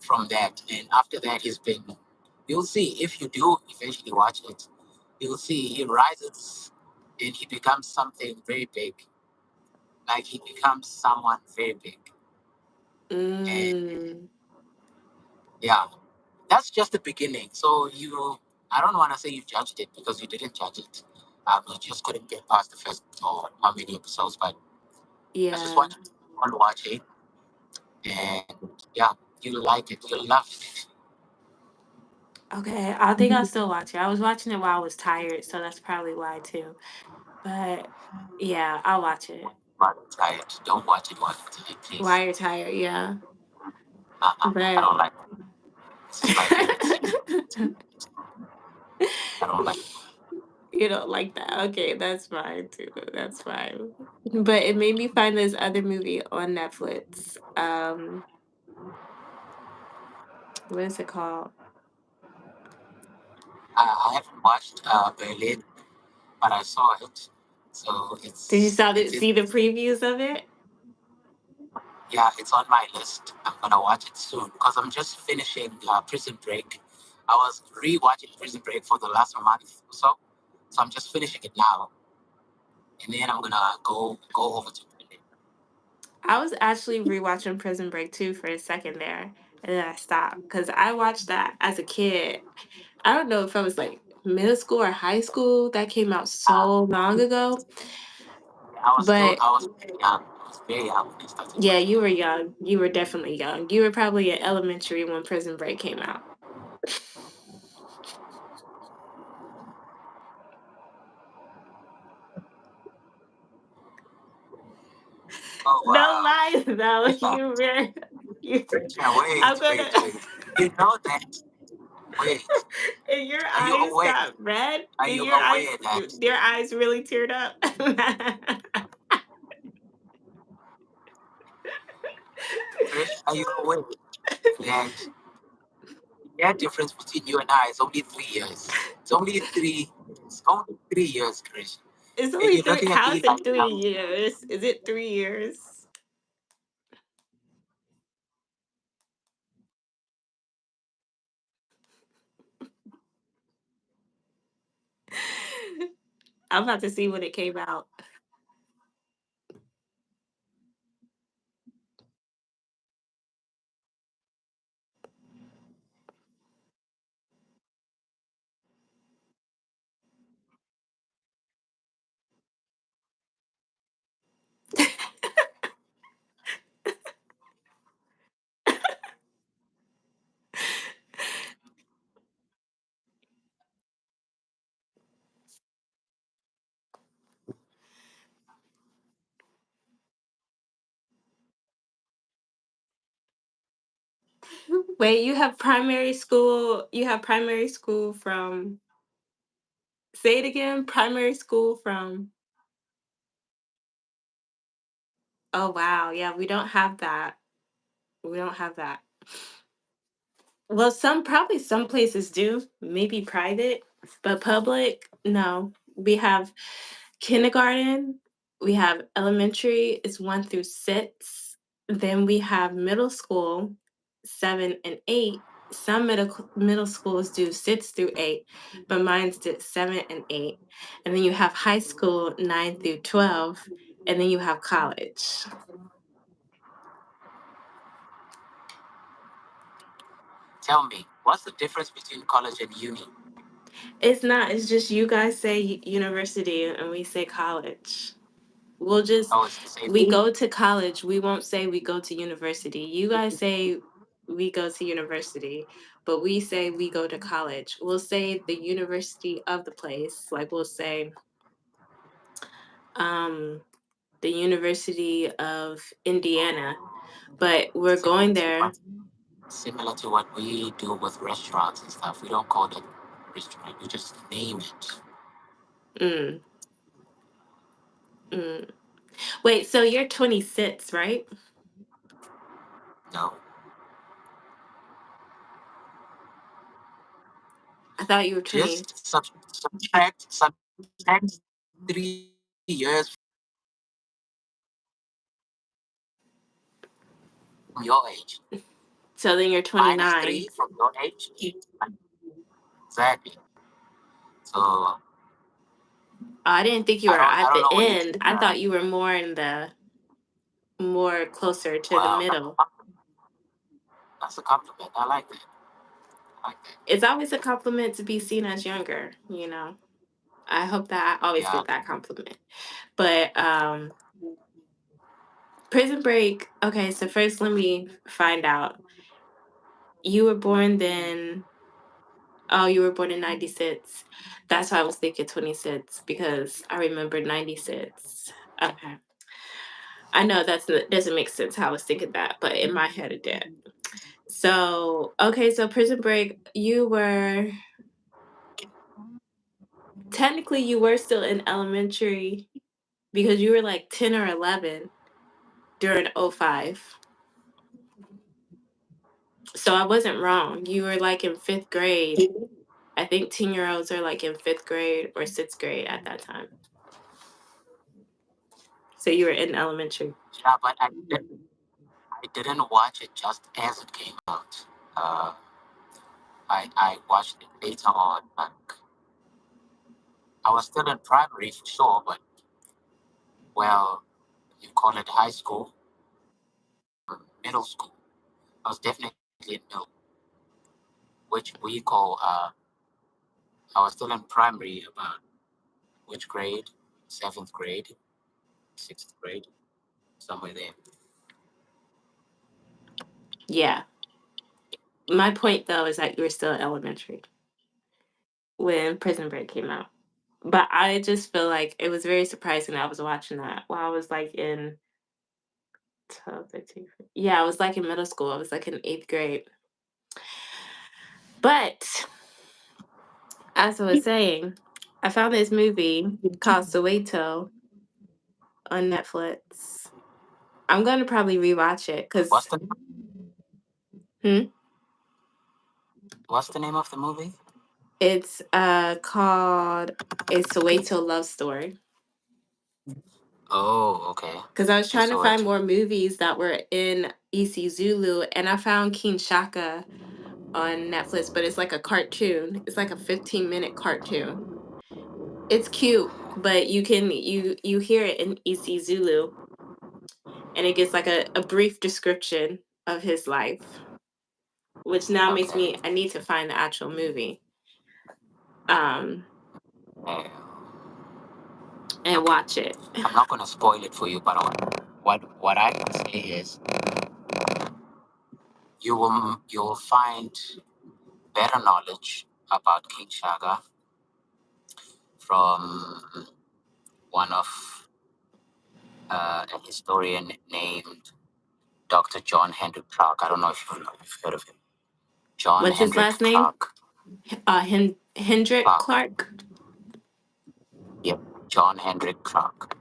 from that. And after that, he's been, you'll see if you do eventually watch it, you'll see he rises and he becomes something very big. Like he becomes someone very big. And Mm, yeah, that's just the beginning. So I don't want to say you judged it because you didn't judge it. You just couldn't get past the first or how many episodes, but I just yeah. want you to watch it. And yeah, you'll like it. You'll love it. Okay, I think I'll still watch it. I was watching it while I was tired, so that's probably why too. But yeah, I'll watch it. While you're tired. Don't watch it while you're tired, please. While you're tired, yeah. I But don't like it. This is my favorite series. I don't like it. you don't like that. Okay, that's fine too. That's fine. But it made me find this other movie on Netflix. What is it called? I haven't watched Berlin, but I saw it. So Did you it's in, see the previews of it? yeah, it's on my list. I'm gonna watch it soon because I'm just finishing Prison Break. I was rewatching Prison Break for the last month or so, so I'm just finishing it now, and then I'm gonna go over to Berlin. I was actually rewatching Prison Break 2 for a second there, and then I stopped because I watched that as a kid. I don't know if I was like middle school or high school. That came out Uh, so long ago. But I was very young. I was very young when I started yeah, watching you it. were young. You were definitely young. You were probably in elementary when Prison Break came out. Oh No wow! lies, though. You were. You, Yeah, wait, I'm gonna. wait, wait. You know that? Wait, And your are you eyes aware? got red. Are And you aware that? your eyes really teared up. Chris, are you aware that the difference between you and I is only 3 years? It's only three. It's only 3 years, Chris. It's And only you're three. looking at How me is like it 3 years? Is it 3 years? I'm about to see when it came out. Wait, you have primary school. You have primary school from. Say it again. Primary school from. Oh wow, yeah, we don't have that. We don't have that. Well, some places do, maybe private, but public, no. We have kindergarten, we have elementary, it's 1 through 6. Then we have middle school, 7 and 8. Some middle schools do 6 through 8, but mine's did 7 and 8. And then you have high school, 9 through 12, and then you have college. Tell me, what's the difference between college and uni? It's not. It's just you guys say university and we say college. We'll just Oh, it's the same we thing. go to college. We won't say we go to university. You guys say we go to university, but we say we go to college. We'll say the university of the place. Like we'll say um the University of Indiana, but we're Similar going to there. what we do with restaurants and stuff. We don't call it restaurant. We just name it. Mm, mm. Wait, so you're 26, right? No, I thought you were 20. just subtract 3 years from your age. So then you're Minus 29. 3 from your age. Exactly. So Oh, I didn't think you were I at don't the know what you end. think. I thought you were more in the more closer to the Well, middle. that's a compliment. I like that. I like that. It's always a compliment to be seen as younger, you know. I hope that I always Yeah. get that compliment. But Prison Break, okay, so first let me find out. You were born then. Oh, you were born in 96. That's why I was thinking 26 because I remember 96. Okay. I know that doesn't make sense how I was thinking that, but in my head it did. So, okay, so Prison Break, you were technically you were still in elementary because you were like 10 or 11 during '05. So I wasn't wrong. You were like in 5th grade. I think 10-year-olds are like in 5th grade or 6th grade at that time. So you were in elementary. Yeah, but I didn't watch it just as it came out. I watched it later on. Like, I was still in primary for sure, but well, you call it high school, middle school. I was definitely in middle, which we call. I was still in primary about which grade? Seventh grade, sixth grade, somewhere there. Yeah. My point though is that you were still elementary when Prison Break came out. But I just feel like it was very surprising that I was watching that while I was like in 12, 13. Yeah, I was like in middle school. I was like in 8th grade. But as I was saying, I found this movie called Soweto on Netflix. I'm going to probably rewatch it What's because the hmm, What's the name of the movie? it's called A Soweto Love Story. Oh, okay. Because I was trying It's to find Soweto. more movies that were in isiZulu, and I found King Shaka on Netflix, but it's like a cartoon. It's like a 15-minute cartoon. It's cute, but you hear it in isiZulu, and it gives like a brief description of his life, which now makes Okay. me I need to find the actual movie um Uh, and okay. watch it. I'm not gonna spoil it for you, but what I can say is you will find better knowledge about King Shaga from one of a historian named Dr. John Hendrik Clark. I don't know if you've heard of him. John What's his Hendrik last name? Clark. Hendrik Clark. Clark. Yep. John Hendrik Clark.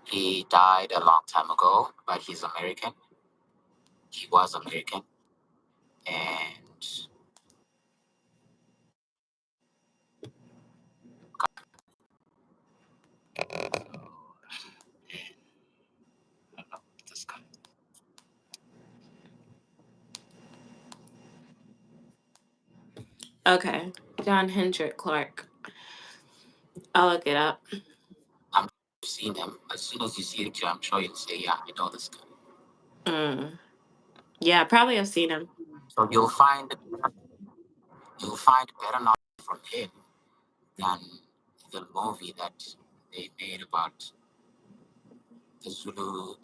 He died a long time ago, but he's American. He was American, and I don't know this guy. Okay, John Hendrik Clark. I'll look it up. I'm seen him. As soon as you see it, I'm sure you'll say, "Yeah, I know this guy." Mm. Yeah, probably I've seen him. So you'll find better knowledge from him than the movie that they made about the Zulu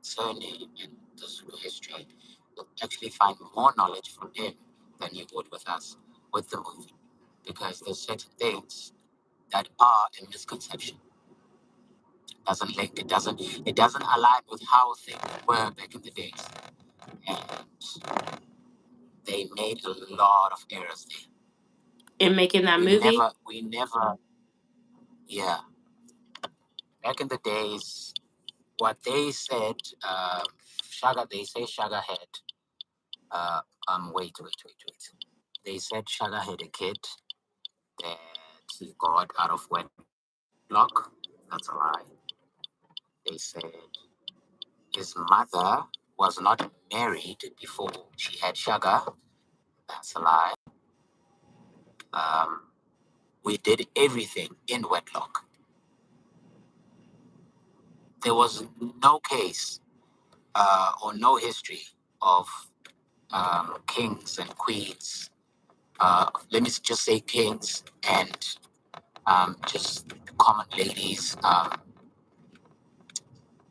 surname and the Zulu history. You'll actually find more knowledge from him than you would with us with the movie, because there's certain things that are a misconception. Doesn't link. It doesn't align with how things were back in the days, and they made a lot of errors there. In making that We movie. never, we never, yeah. Back in the days, what they said, Shaga, they say Shaga had, wait. They said Shaga had a kid that he got out of wedlock. That's a lie. They said his mother was not married before she had Shaga. That's a lie. Um, we did everything in wedlock. There was no case or no history of kings and queens. Let me just say kings and just common ladies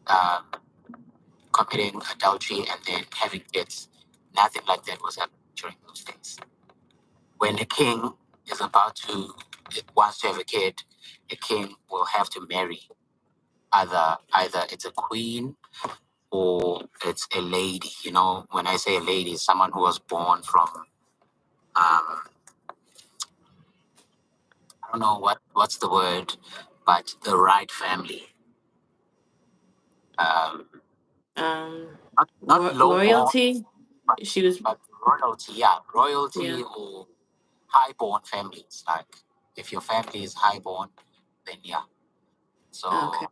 uh, committing adultery and then having kids. Nothing like that was happening during those days. When a king is about to wants to have a kid, a king will have to marry either it's a queen or it's a lady. You know, when I say a lady, it's someone who was born from I don't know what's the word, but the right family. Um, not lowborn, Royalty. but, She was. but royalty. Yeah, Yeah. royalty or highborn families. Like if your family is highborn, then yeah. Okay. So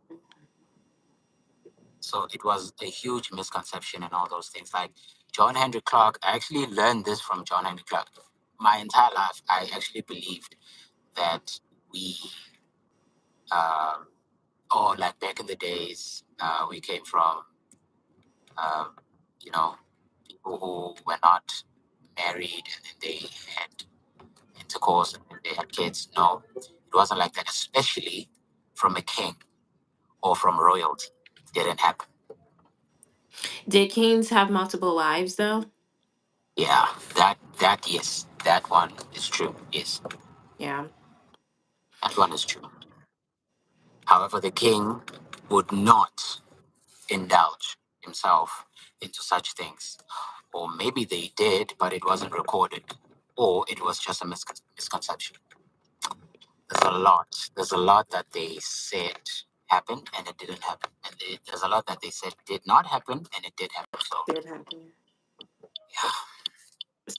so it was a huge misconception and all those things. Like John Henry Clark, I actually learned this from John Henry Clark. My entire life, I actually believed that we, um, or like back in the days, we came from, um, you know, people who were not married and then they had intercourse and then they had kids. No, it wasn't like that, especially from a king or from royalty. It didn't happen. Did kings have multiple wives though? Yeah, that yes, that one is true. Yes, Yeah. that one is true. However, the king would not indulge himself into such things. Or maybe they did, but it wasn't recorded. Or it was just a misconception. There's a lot that they said happened and it didn't happen. And there's a lot that they said did not happen and it did happen. So, Did happen. yeah.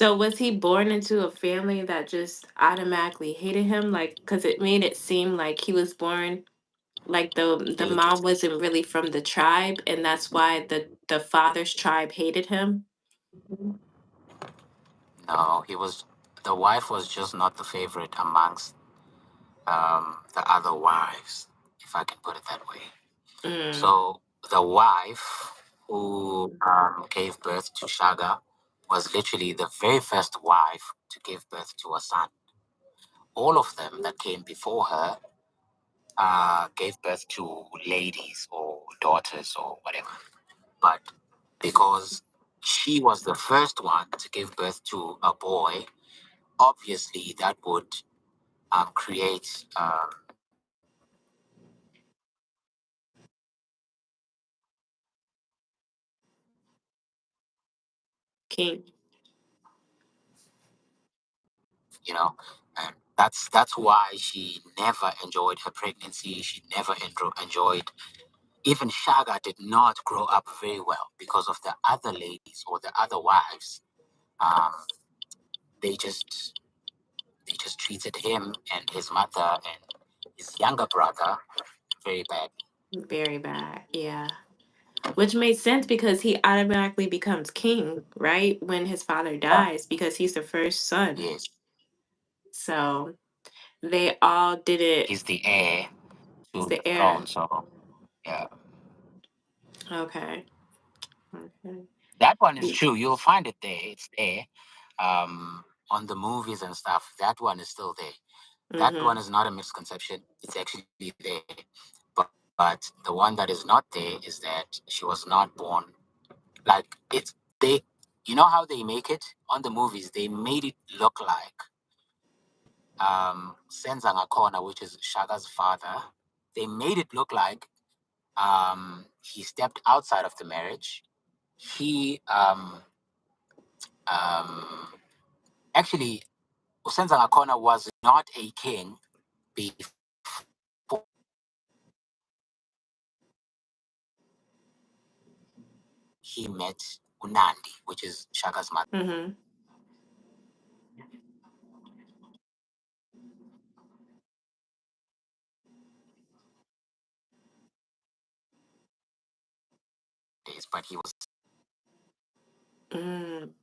So was he born into a family that just automatically hated him? Like, because it made it seem like he was born like the He mom just, wasn't really from the tribe, and that's why the father's tribe hated him. no, the wife was just not the favorite amongst the other wives, if I can put it that way. Mm, So the wife who gave birth to Shaga was literally the very first wife to give birth to a son. All of them that came before her gave birth to ladies or daughters or whatever. But because she was the first one to give birth to a boy, obviously that would create king. you know, and that's why she never enjoyed her pregnancy. She never enjoyed. Even Shaga did not grow up very well because of the other ladies or the other wives. Um, they just they just treated him and his mother and his younger brother very bad. Very bad. Yeah. Which made sense because he automatically becomes king, right? When his father Yeah. dies, because he's the first son. Yes, So they all did it. he's the heir He's to the the throne. heir. So yeah, Okay. Okay. That one is Y- true. You'll find it there. It's there. On the movies and stuff. That one is still there. That one Mhm. is not a misconception. It's actually there. But the one that is not there is that she was not born. Like it's they you know how they make it on the movies, they made it look like Senza Ngakona, which is Shaga's father, they made it look like he stepped outside of the marriage. He um actually Senza Ngakona was not a king before he met Unandi, which is Shaga's mother. Mhm. But he was Mm.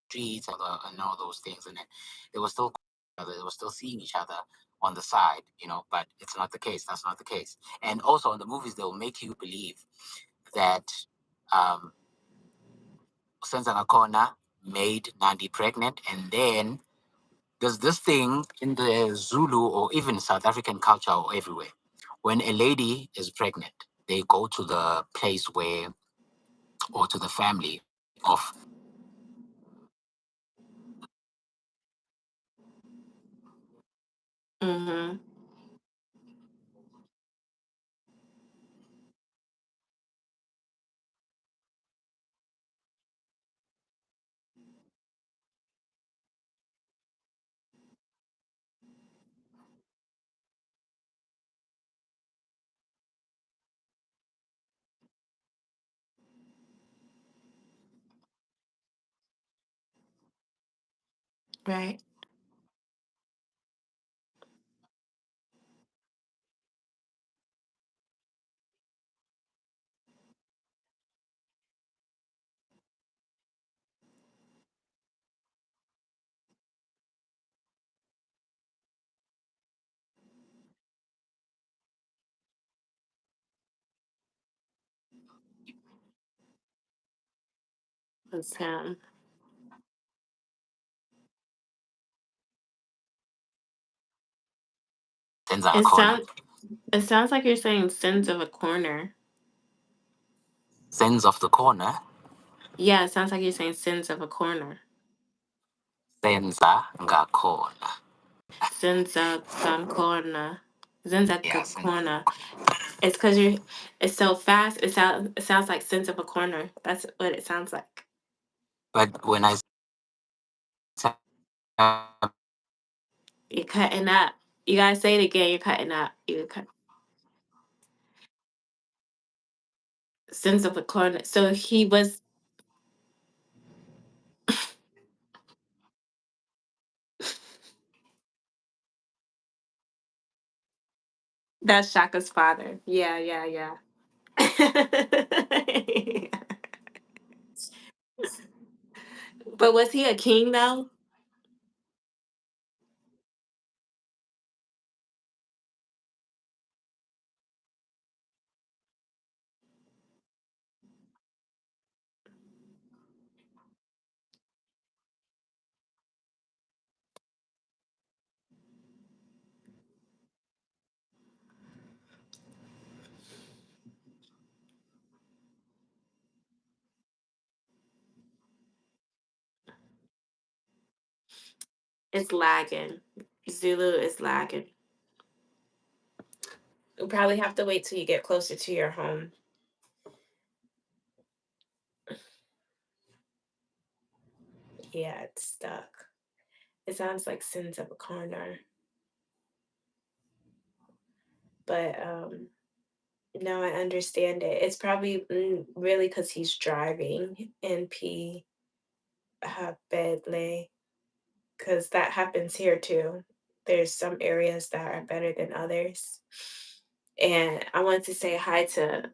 streets and all those things, and then they were still they were still seeing each other on the side, but it's not the case. That's not the case. And also in the movies, they'll make you believe that um, Senzangakhona made Nandi pregnant, and then there's this thing in the Zulu or even South African culture or everywhere. When a lady is pregnant, they go to the place where, or to the family of, Mhm. Right. It's him. It Senzangakhona, sounds. It sounds like you're saying sins of a corner. sins of the corner, Yeah, it sounds like you're saying sins of a corner. Senzangakhona. Zinza corner. Zinza Yeah, corner. It's because you're. It's so fast. It sounds like sins of a corner. That's what it sounds like. but when I say You're cutting up. You gotta say it again. You're cutting up. Sins of a corner. So he was. That's Shaka's father. Yeah, yeah, yeah. But was he a king though? It's lagging. Zulu is lagging. You'll probably have to wait till you get closer to your home. Yeah, it's stuck. It sounds like sins of a corner. But no, I understand it. It's probably really because he's driving in P Bedley, because that happens here too. There's some areas that are better than others. And I want to say hi to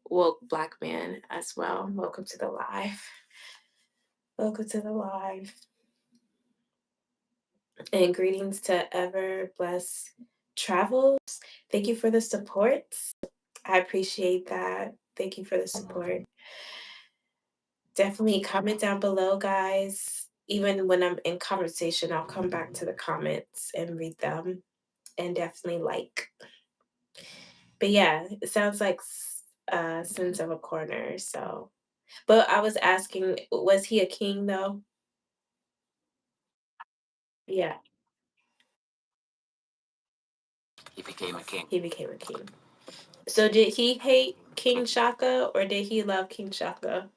woke black man as well. Welcome to the live. Welcome to the live. And greetings to Ever Bless Travels. Thank you for the support. I appreciate that. Thank you for the support. Definitely comment down below, guys. Even when I'm in conversation, I'll come back to the comments and read them and definitely like. But yeah, it sounds like Sins of a Corner. So, but I was asking, was he a king though? Yeah, He became a king. he became a king. So did he hate King Shaka or did he love King Shaka?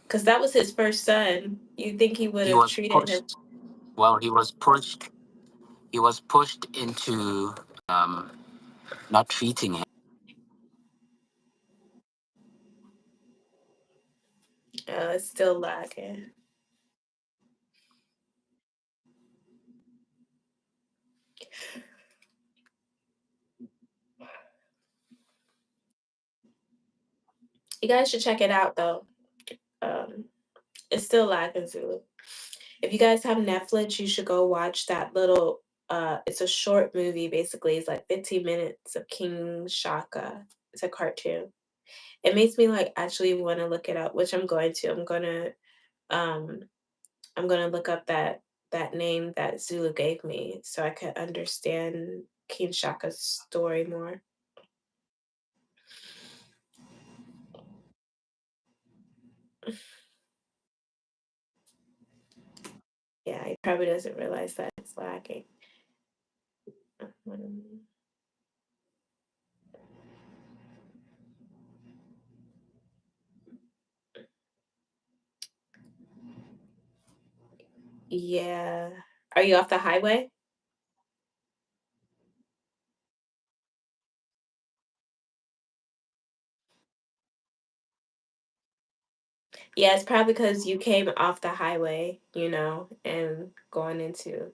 Because that was his first son. You think he would He have was treated him? pushed. Well, he was pushed. He was pushed into um, not treating him. It's still lagging. You guys should check it out though. Um, it's still lagging, Zulu. If you guys have Netflix, you should go watch that little. It's a short movie. Basically, it's like 15 minutes of King Shaka. It's a cartoon. It makes me like actually want to look it up, which I'm going to. Um, I'm gonna look up that name that Zulu gave me so I can understand King Shaka's story more. Yeah, he probably doesn't realize that it's lagging. Um, yeah. Are you off the highway? Yeah, it's probably because you came off the highway, and going into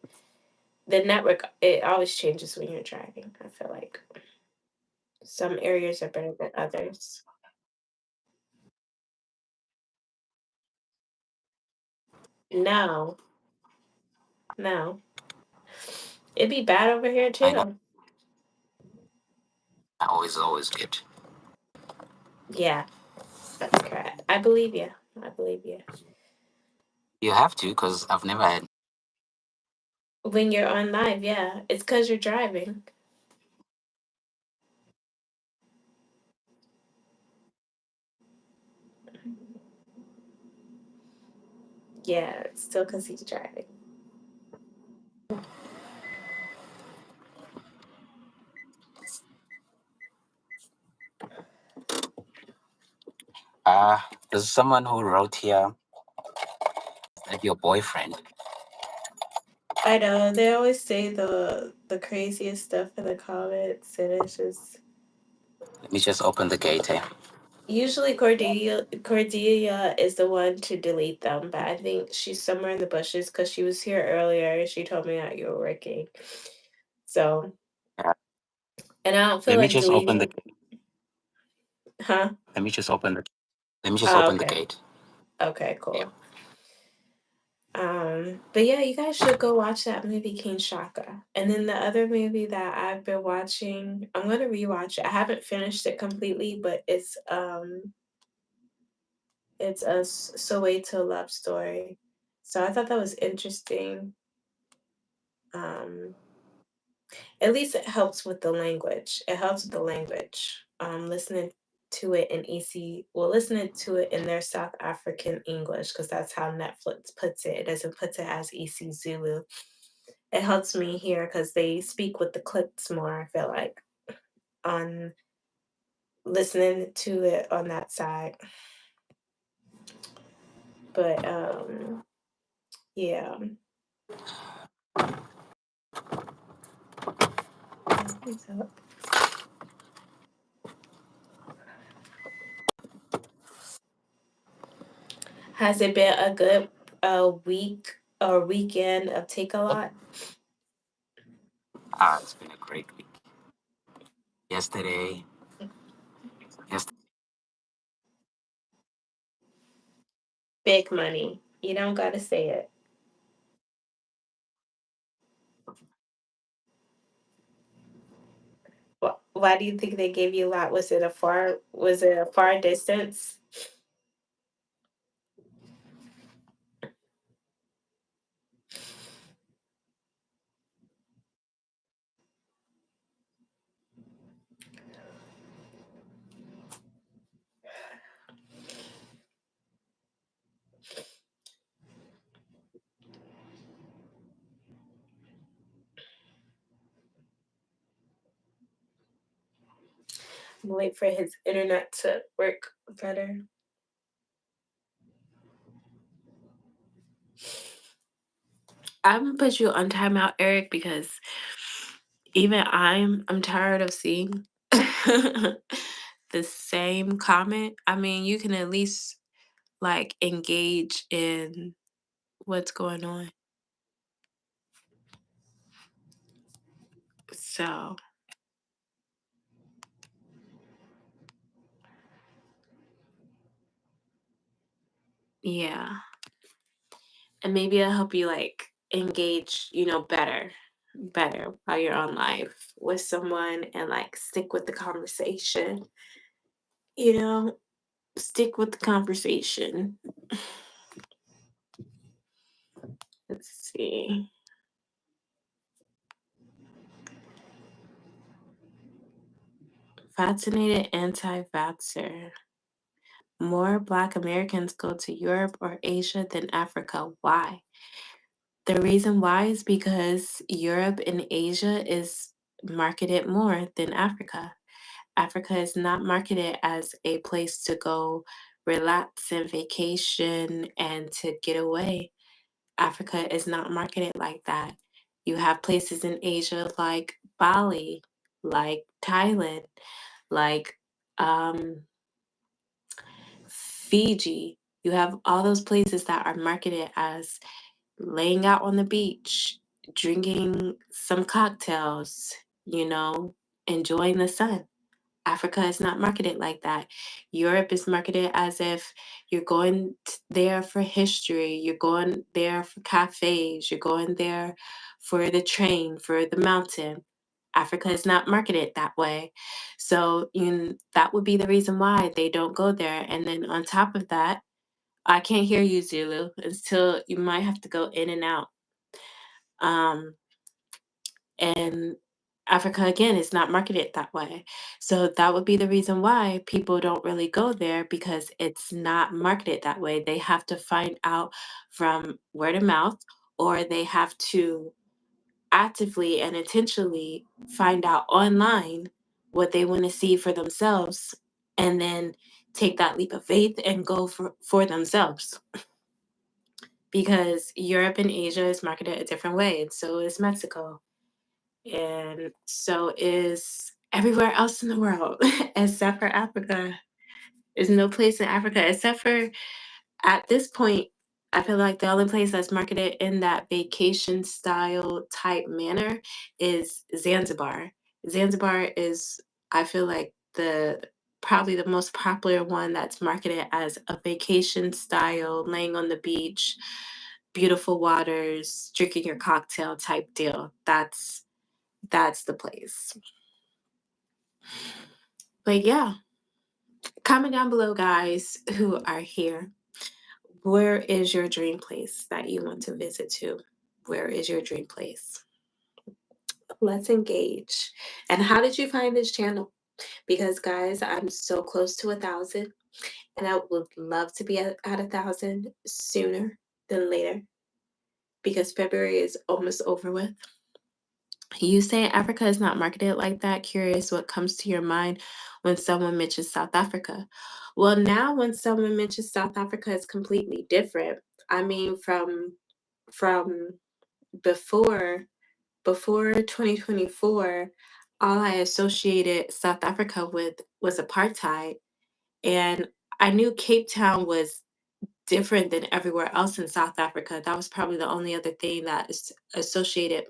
the network. It always changes when you're driving. I feel like some areas are better than others. No, no, it'd be bad over here I know. too. Always good. Yeah, that's correct. I believe you. I believe you. You have to, because I've never had. When you're on live, yeah, it's because you're driving. Yeah, it's still because he's driving. There's someone who wrote here that your boyfriend. I know they always say the craziest stuff in the comments, and it's just Let me just open the gate here. usually Cordelia is the one to delete them, but I think she's somewhere in the bushes because she was here earlier and she told me that you were working. So, Yeah. and I don't feel Let me like just open the. deleting, huh? Let me just open the. Let me just Oh, open the okay. gate. Okay, Yeah. cool. But yeah, you guys should go watch that movie King Shaka. And then the other movie that I've been watching, I'm gonna rewatch it. I haven't finished it completely, but it's a Soweto love story. So I thought that was interesting. Um, at least it helps with the language. It helps with the language. Listening to it in listening to it in their South African English because that's how Netflix puts it. It doesn't put it as isiZulu. It helps me here because they speak with the clips more. I feel like on listening to it on that side. But yeah. What's up? Has it been a good a week or weekend of Take a Lot? It's been a great week. Yesterday, yes, Big money. You don't gotta say it. Why do you think they gave you a lot? Was it a far distance? Wait for his internet to work better. I'm gonna put you on timeout, Eric, because even I'm tired of seeing the same comment. I mean, you can at least like engage in what's going on. So yeah. And maybe it'll help you like engage, better while you're on live with someone and like stick with the conversation. You know, stick with the conversation. Let's see. Vaccinated anti-vaxxer. More Black Americans go to Europe or Asia than Africa. Why? The reason why is because Europe and Asia is marketed more than Africa. Africa is not marketed as a place to go relax and vacation and to get away. Africa is not marketed like that. You have places in Asia like Bali, like Thailand, like um, Fiji. You have all those places that are marketed as laying out on the beach, drinking some cocktails, you know, enjoying the sun. Africa is not marketed like that. Europe is marketed as if you're going there for history, you're going there for cafes, you're going there for the train, for the mountain. Africa is not marketed that way. So that would be the reason why they don't go there. And then on top of that, I can't hear you, Zulu, until you might have to go in and out. Um, and Africa again is not marketed that way. So that would be the reason why people don't really go there because it's not marketed that way. They have to find out from word of mouth or they have to actively and intentionally find out online what they want to see for themselves and then take that leap of faith and go for themselves because Europe and Asia is marketed a different way and so is Mexico and so is everywhere else in the world except for Africa. There's no place in Africa except for at this point. I feel like the only place that's marketed in that vacation style type manner is Zanzibar. Zanzibar is, I feel like, the probably the most popular one that's marketed as a vacation style, laying on the beach, beautiful waters, drinking your cocktail type deal. That's the place. But yeah, comment down below, guys, who are here. Where is your dream place that you want to visit to? Where is your dream place? Let's engage. And how did you find this channel? Because guys, I'm so close to 1,000 and I would love to be at 1,000 sooner than later because February is almost over with. You say Africa is not marketed like that. Curious what comes to your mind when someone mentions South Africa. Well, now when someone mentions South Africa, it's completely different. I mean, from before 2024, all I associated South Africa with was apartheid, and I knew Cape Town was different than everywhere else in South Africa. That was probably the only other thing that is associated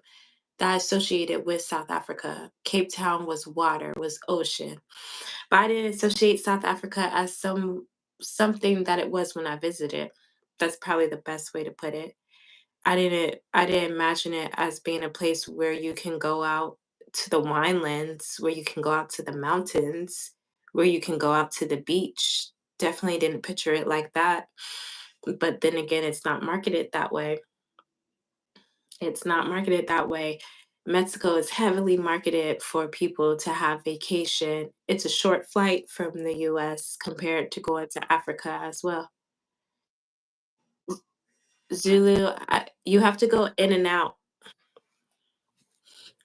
with South Africa. Cape Town was water, was ocean. But I didn't associate South Africa as something that it was when I visited. That's probably the best way to put it. I didn't imagine it as being a place where you can go out to the winelands, where you can go out to the mountains, where you can go out to the beach. Definitely didn't picture it like that. But then again, it's not marketed that way. It's not marketed that way. Mexico is heavily marketed for people to have vacation. It's a short flight from the US compared to going to Africa as well. Zulu, you have to go in and out.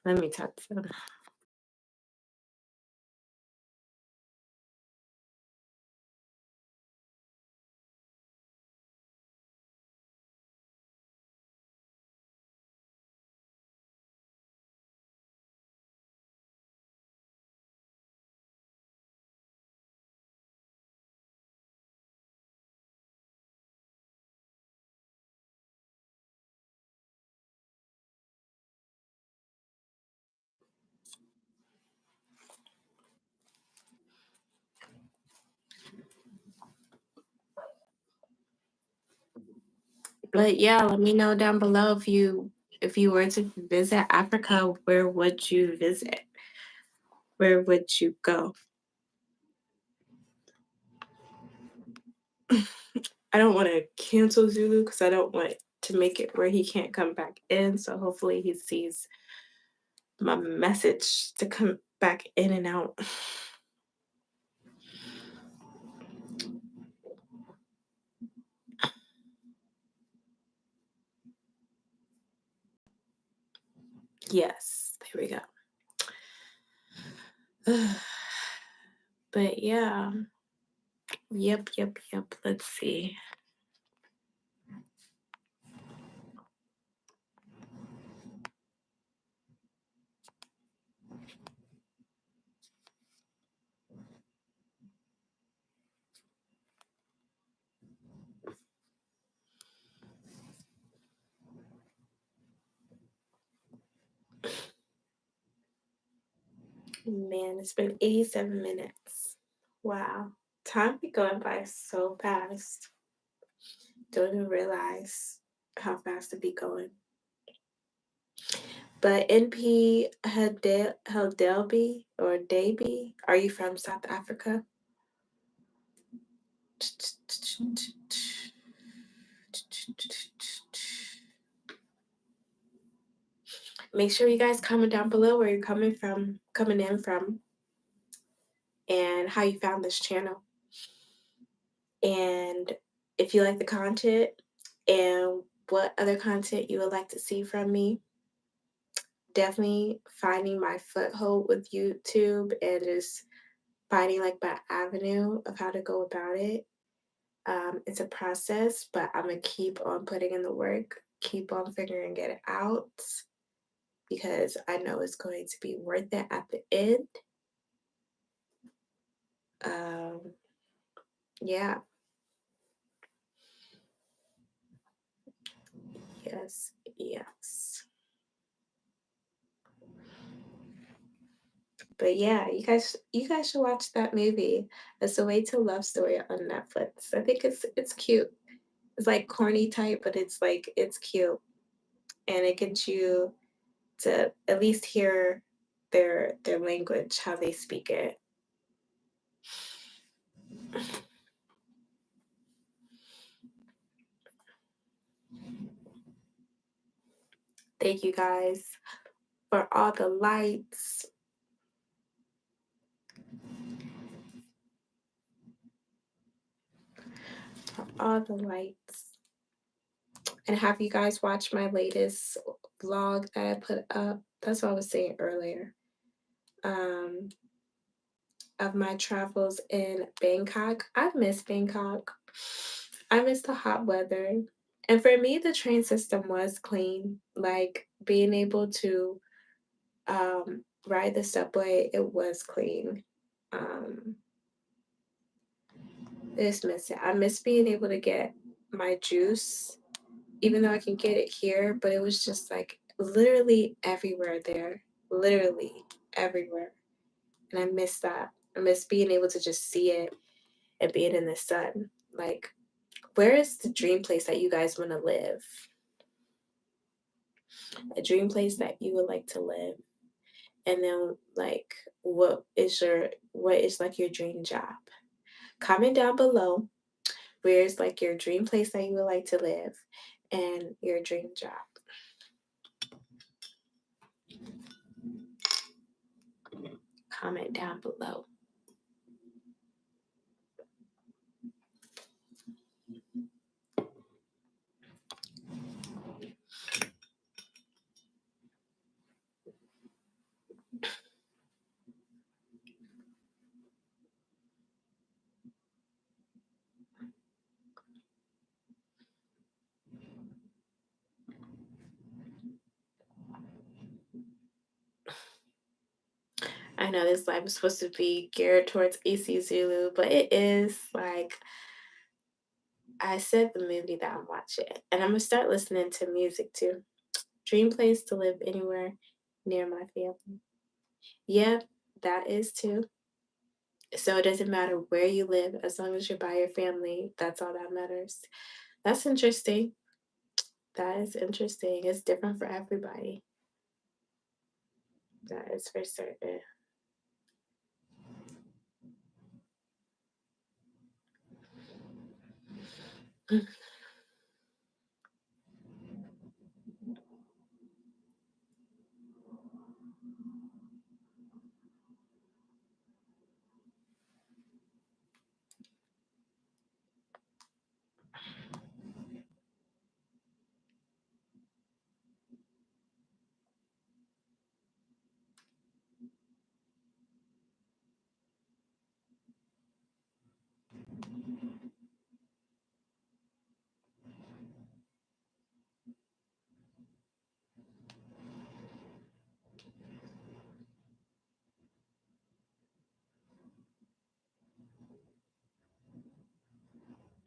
Let me talk to them. But yeah, let me know down below if you were to visit Africa, where would you visit? Where would you go? I don't want to cancel Zulu because I don't want to make it where he can't come back in. So hopefully he sees my message to come back in and out. Yes, there we go. But yeah, yep. Let's see. Man, it's been 87 minutes. Wow. Time be going by so fast. Don't even realize how fast it be going. But NP Heldelby or Davy, are you from South Africa? Make sure you guys comment down below where you're coming in from, and how you found this channel. And if you like the content and what other content you would like to see from me, definitely finding my foothold with YouTube and just finding like my avenue of how to go about it. It's a process, but I'm gonna keep on putting in the work, keep on figuring it out because I know it's going to be worth it at the end. Um, yeah, yes. But yeah, you guys should watch that movie. It's a Way to Love Story on Netflix. I think it's cute. It's like corny type, but it's like it's cute. And it gets you to at least hear their language, how they speak it. Thank you guys for all the lights, for all the lights. And have you guys watched my latest vlog that I put up? That's what I was saying earlier. Um, of my travels in Bangkok. I miss Bangkok. I miss the hot weather. And for me, the train system was clean. Like being able to ride the subway, it was clean. Um, I just miss it. I miss being able to get my juice, even though I can get it here, but it was just like literally everywhere there, literally everywhere. And I miss that. I miss being able to just see it and being in the sun. Like, where is the dream place that you guys want to live? A dream place that you would like to live. And then like what is like your dream job? Comment down below where's like your dream place that you would like to live and your dream job. Comment down below. I know this live is supposed to be geared towards isiZulu, but it is like I said the movie that I'm watching, and I'm gonna start listening to music too. Dream place to live anywhere near my family. Yeah, that is too. So it doesn't matter where you live as long as you're by your family. That's all that matters. That's interesting. That is interesting. It's different for everybody. That is for certain.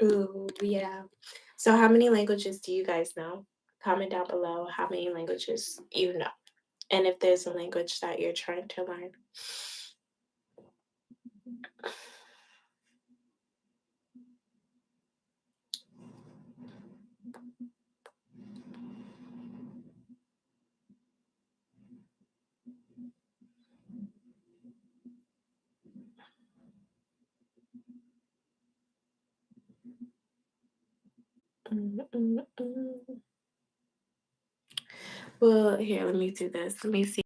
Ooh, yeah. So how many languages do you guys know? Comment down below how many languages you know. And if there's a language that you're trying to learn. Mm, mm, mm. Well, here, let me do this. Let me see.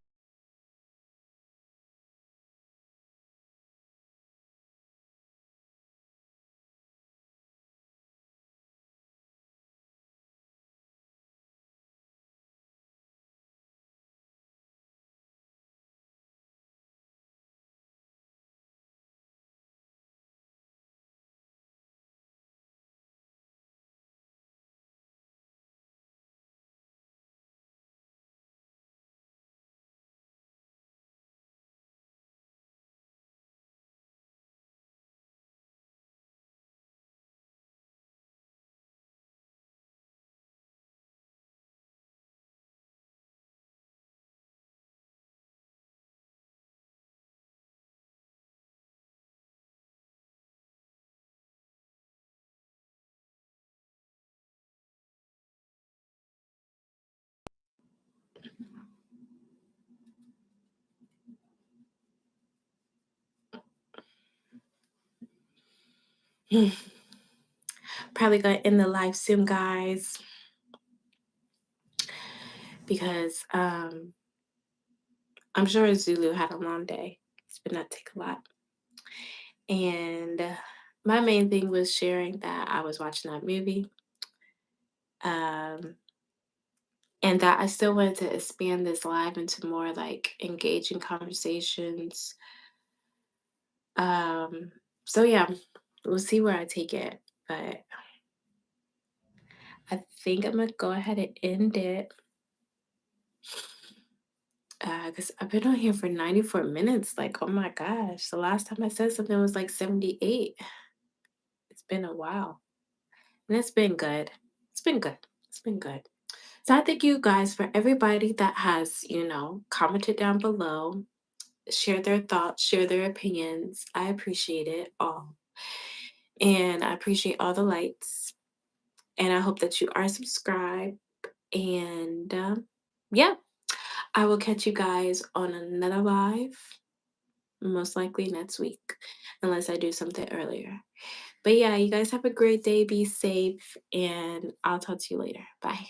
Probably gonna end the live soon, guys, because I'm sure Zulu had a long day. It's been not take a lot. And my main thing was sharing that I was watching that movie. Um, and that I still wanted to expand this live into more like engaging conversations. Um, so yeah, we'll see where I take it. But I think I'm gonna go ahead and end it. Because I've been on here for 94 minutes. Like, oh my gosh. The last time I said something was like 78. It's been a while. And it's been good. It's been good. It's been good. So I thank you guys for everybody that has, commented down below, share their thoughts, share their opinions. I appreciate it all. And I appreciate all the lights. And I hope that you are subscribed. And yeah, I will catch you guys on another live, most likely next week, unless I do something earlier. But yeah, you guys have a great day. Be safe. And I'll talk to you later. Bye.